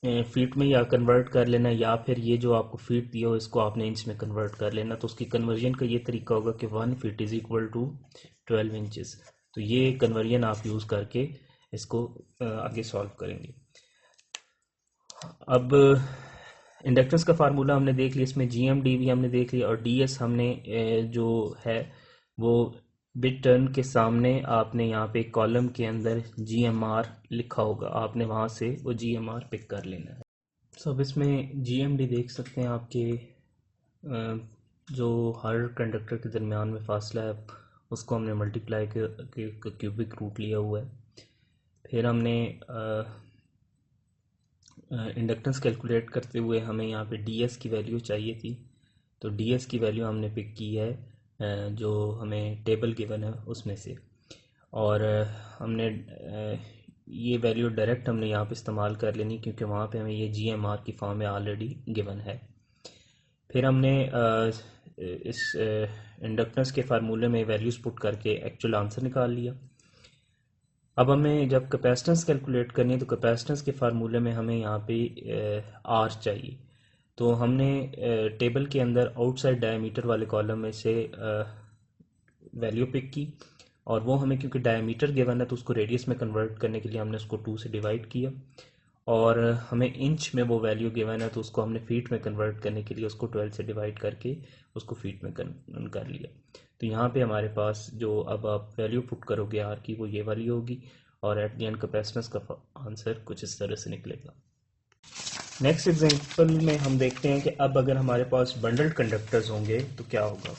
A: फीट में या कन्वर्ट कर लेना, या फिर ये जो आपको फीट दिया हो इसको आपने इंच में कन्वर्ट कर लेना। तो उसकी कन्वर्जन का ये तरीका होगा कि 1 feet is equal to 12 inches. तो ये कन्वर्जन आप यूज़ करके इसको आगे सॉल्व करेंगे। अब इंडक्टेंस का फार्मूला हमने देख लिया, इसमें जी एम डी भी हमने देख लिया, और डी एस हमने जो है वो बिट टर्न के सामने आपने यहाँ पे कॉलम के अंदर जी एम आर लिखा होगा, आपने वहाँ से वो जी एम आर पिक कर लेना है। तो अब इसमें जी एम डी देख सकते हैं आपके जो हर कंडक्टर के दरमियान में फासला है उसको हमने मल्टीप्लाई के क्यूबिक रूट लिया हुआ है। फिर हमने इंडक्टेंस कैलकुलेट करते हुए हमें यहाँ पे डी एस की वैल्यू चाहिए थी। तो डी एस की वैल्यू हमने पिक की है जो हमें टेबल गिवन है उसमें से। और हमने ये वैल्यू डायरेक्ट हमने यहाँ पे इस्तेमाल कर लेनी, क्योंकि वहाँ पे हमें ये जी एम आर की फॉर्म में ऑलरेडी गिवन है। फिर हमने इस इंडक्टेंस के फार्मूले में वैल्यूज़ पुट करके एक्चुअल आंसर निकाल लिया। अब हमें जब कैपेसिटेंस कैलकुलेट करनी है तो कैपेसिटेंस के फार्मूले में हमें यहाँ पे आर चाहिए। तो हमने टेबल के अंदर आउटसाइड डायमीटर वाले कॉलम में से वैल्यू पिक की, और वो हमें क्योंकि डायमीटर गिवन है तो उसको रेडियस में कन्वर्ट करने के लिए हमने उसको 2 से डिवाइड किया। और हमें इंच में वो वैल्यू गिवन है तो उसको हमने फीट में कन्वर्ट करने के लिए उसको 12 से डिवाइड करके उसको फीट में कर लिया। तो यहाँ पे हमारे पास जो अब आप वैल्यू पुट करोगे आर की वो ये वाली होगी, और एट द एंड कैपेसिटेंस का आंसर कुछ इस तरह से निकलेगा। नेक्स्ट एग्जांपल में हम देखते हैं कि अब अगर हमारे पास बंडल्ड कंडक्टर्स होंगे तो क्या होगा।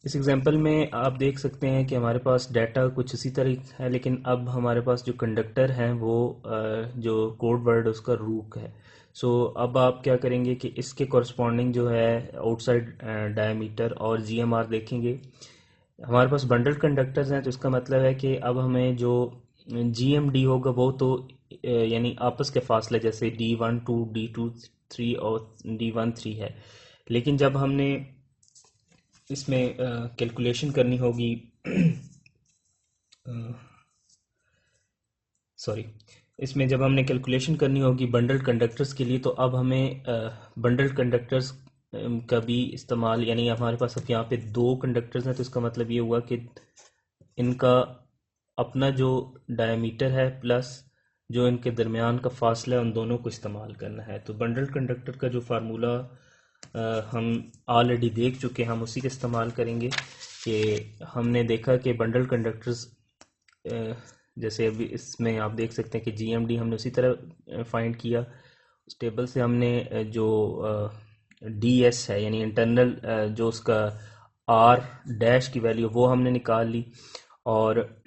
A: इस एग्जांपल में आप देख सकते हैं कि हमारे पास डाटा कुछ इसी तरह है, लेकिन अब हमारे पास जो कंडक्टर हैं वो जो कोड वर्ड उसका रूक है। सो अब आप क्या करेंगे कि इसके कॉरस्पॉन्डिंग जो है आउटसाइड डायमीटर और जीएमआर देखेंगे। हमारे पास बंडल कंडक्टर्स हैं तो इसका मतलब है कि अब हमें जो जीएमडी होगा वो तो यानी आपस के फासले जैसे D1 2 D2 3 और D1 3 है। लेकिन जब हमने इसमें कैलकुलेशन करनी होगी इसमें जब हमने कैलकुलेशन करनी होगी बंडल्ड कंडक्टर्स के लिए, तो अब हमें बंडल्ड कंडक्टर्स का भी इस्तेमाल, यानी हमारे पास अब यहाँ पे दो कंडक्टर्स हैं, तो इसका मतलब ये हुआ कि इनका अपना जो डायमीटर है प्लस जो इनके दरमियान का फासला है, उन दोनों को इस्तेमाल करना है। तो बंडल कंडक्टर का जो फार्मूला हम ऑलरेडी देख चुके हैं, हम उसी का इस्तेमाल करेंगे। कि हमने देखा कि बंडल कंडक्टर्स, जैसे अभी इसमें आप देख सकते हैं कि जीएमडी हमने उसी तरह फाइंड किया। उस टेबल से हमने जो डीएस है यानी इंटरनल जो उसका आर डैश की वैल्यू वो हमने निकाल ली, और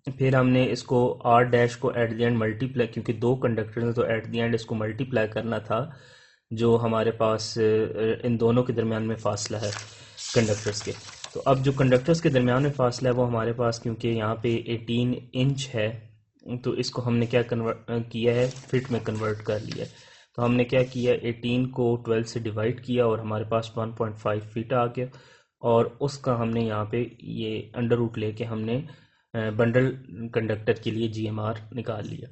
A: फिर हमने इसको आर डैश को एट द एंड मल्टीप्लाई, क्योंकि दो कंडक्टर हैं तो एट द एंड इसको मल्टीप्लाई करना था जो हमारे पास इन दोनों के दरमियान में फासला है कंडक्टर्स के। तो अब जो कंडक्टर्स के दरमियान में फासला है वो हमारे पास, क्योंकि यहाँ पे 18 इंच है, तो इसको हमने क्या कन्वर्ट किया है, फिट में कन्वर्ट कर लिया है। तो हमने क्या किया, 18 को 12 से डिवाइड किया और हमारे पास 1.5 फीट आ गया, और उसका हमने यहाँ पे ये अंडर रूट लेके हमने बंडल कंडक्टर के लिए जीएमआर निकाल लिया।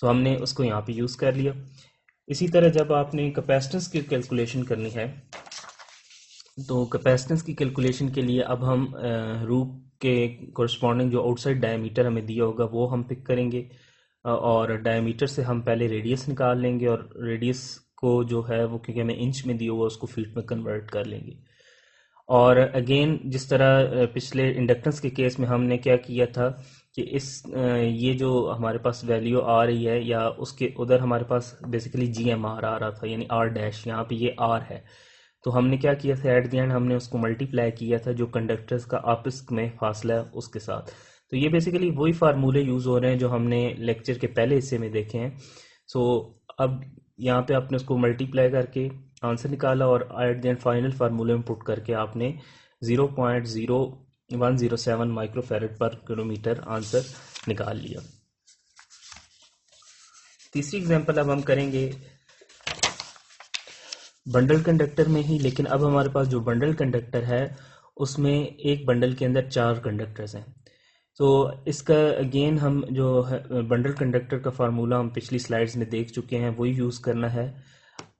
A: तो हमने उसको यहाँ पे यूज़ कर लिया। इसी तरह जब आपने कैपेसिटेंस की कैलकुलेशन करनी है, तो कैपेसिटेंस की कैलकुलेशन के लिए अब हम रूट के कोरस्पॉन्डिंग जो आउटसाइड डायमीटर हमें दिया होगा वो हम पिक करेंगे, और डायमीटर से हम पहले रेडियस निकाल लेंगे, और रेडियस को जो है वो, क्योंकि हमें इंच में दिया हुआ, उसको फीट में कन्वर्ट कर लेंगे। और अगेन जिस तरह पिछले इंडक्टेंस के केस में हमने क्या किया था कि ये जो हमारे पास वैल्यू आ रही है, या उसके उधर हमारे पास बेसिकली जीएमआर आ रहा था, यानी आर डैश, यहाँ पे ये आर है। तो हमने क्या किया था, एट द एंड हमने उसको मल्टीप्लाई किया था जो कंडक्टर्स का आपस में फासला है उसके साथ। तो ये बेसिकली वही फार्मूले यूज़ हो रहे हैं जो हमने लेक्चर के पहले हिस्से में देखे हैं। सो अब यहाँ पे आपने उसको मल्टीप्लाई करके आंसर निकाला, और एट द एंड फाइनल फार्मूले में पुट करके आपने 0.0107 माइक्रोफैरड पर किलोमीटर आंसर निकाल लिया। तीसरी एग्जांपल अब हम करेंगे बंडल कंडक्टर में ही, लेकिन अब हमारे पास जो बंडल कंडक्टर है उसमें एक बंडल के अंदर 4 कंडक्टर्स हैं। तो इसका अगेन हम जो है बंडल कंडक्टर का फार्मूला हम पिछली स्लाइड्स में देख चुके हैं, वही यूज़ करना है।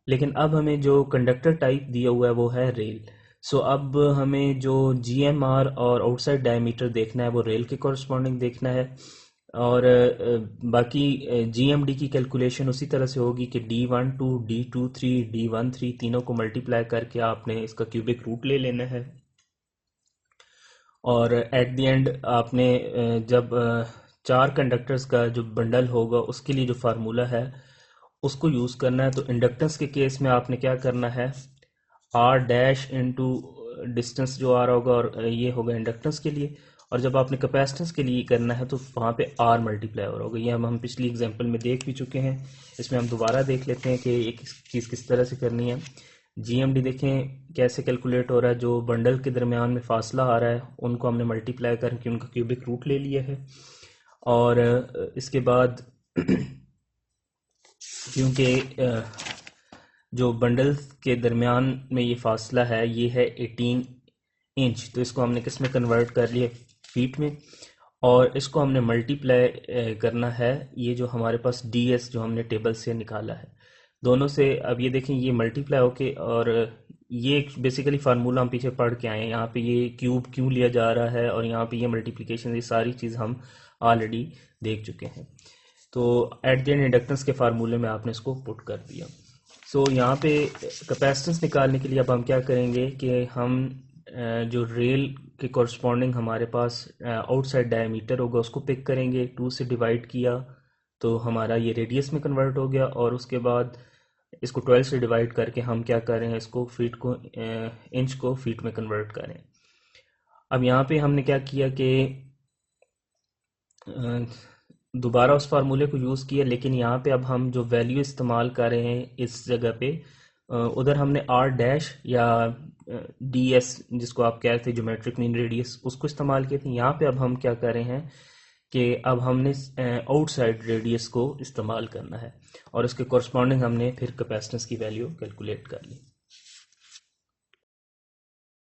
A: लेकिन अब हमें जो कंडक्टर टाइप दिया हुआ है वो है रेल। सो अब हमें जो जीएमआर और आउटसाइड डायमीटर देखना है वो रेल के कॉरस्पॉन्डिंग देखना है, और बाकी जीएमडी की कैलकुलेशन उसी तरह से होगी कि D12, D23, D13 तीनों को मल्टीप्लाई करके आपने इसका क्यूबिक रूट ले लेना है, और एट द एंड आपने जब 4 कंडक्टर्स का जो बंडल होगा उसके लिए जो फार्मूला है उसको यूज़ करना है। तो इंडक्टेंस के केस में आपने क्या करना है, आर डैश इंटू डिस्टेंस जो आ रहा होगा, और ये होगा इंडक्टेंस के लिए। और जब आपने कैपेसिटेंस के लिए करना है तो वहाँ पे आर मल्टीप्लाई हो रहा होगा। ये हम पिछली एग्जांपल में देख भी चुके हैं, इसमें हम दोबारा देख लेते हैं कि एक चीज़ किस तरह से करनी है। जीएमडी देखें कैसे कैलकुलेट हो रहा है, जो बंडल के दरमियान में फासला आ रहा है उनको हमने मल्टीप्लाई करके उनका क्यूबिक रूट ले लिया है, और इसके बाद क्योंकि जो बंडल के दरमियान में ये फासला है ये है 18 इंच, तो इसको हमने किस में कन्वर्ट कर लिया, फीट में, और इसको हमने मल्टीप्लाई करना है ये जो हमारे पास डीएस जो हमने टेबल से निकाला है दोनों से। अब ये देखें ये मल्टीप्लाई होके, और ये बेसिकली फार्मूला हम पीछे पढ़ के आए हैं, यहाँ पे ये क्यूब क्यों लिया जा रहा है और यहाँ पे ये मल्टीप्लिकेशन, ये सारी चीज़ हम ऑलरेडी देख चुके हैं। तो एट द एंड इंडक्टेंस के फार्मूले में आपने इसको पुट कर दिया। सो यहाँ पे कैपेसिटेंस निकालने के लिए अब हम क्या करेंगे कि हम जो रेल के कॉरस्पॉन्डिंग हमारे पास आउटसाइड डायमीटर होगा उसको पिक करेंगे, 2 से डिवाइड किया तो हमारा ये रेडियस में कन्वर्ट हो गया, और उसके बाद इसको 12 से डिवाइड करके हम क्या कर रहे हैं, इसको फीट को इंच को फीट में कन्वर्ट करें। अब यहाँ पे हमने क्या किया कि दोबारा उस फार्मूले को यूज़ किया, लेकिन यहाँ पे अब हम जो वैल्यू इस्तेमाल कर रहे हैं इस जगह पे, उधर हमने आर डैश या डीएस जिसको आप कह रहे थे ज्योमेट्रिक मीन रेडियस उसको इस्तेमाल किए थे। यहाँ पे अब हम क्या कर रहे हैं कि अब हमने आउटसाइड रेडियस को इस्तेमाल करना है, और उसके कॉरस्पॉन्डिंग हमने फिर कैपेसिटेंस की वैल्यू कैलकुलेट कर ली।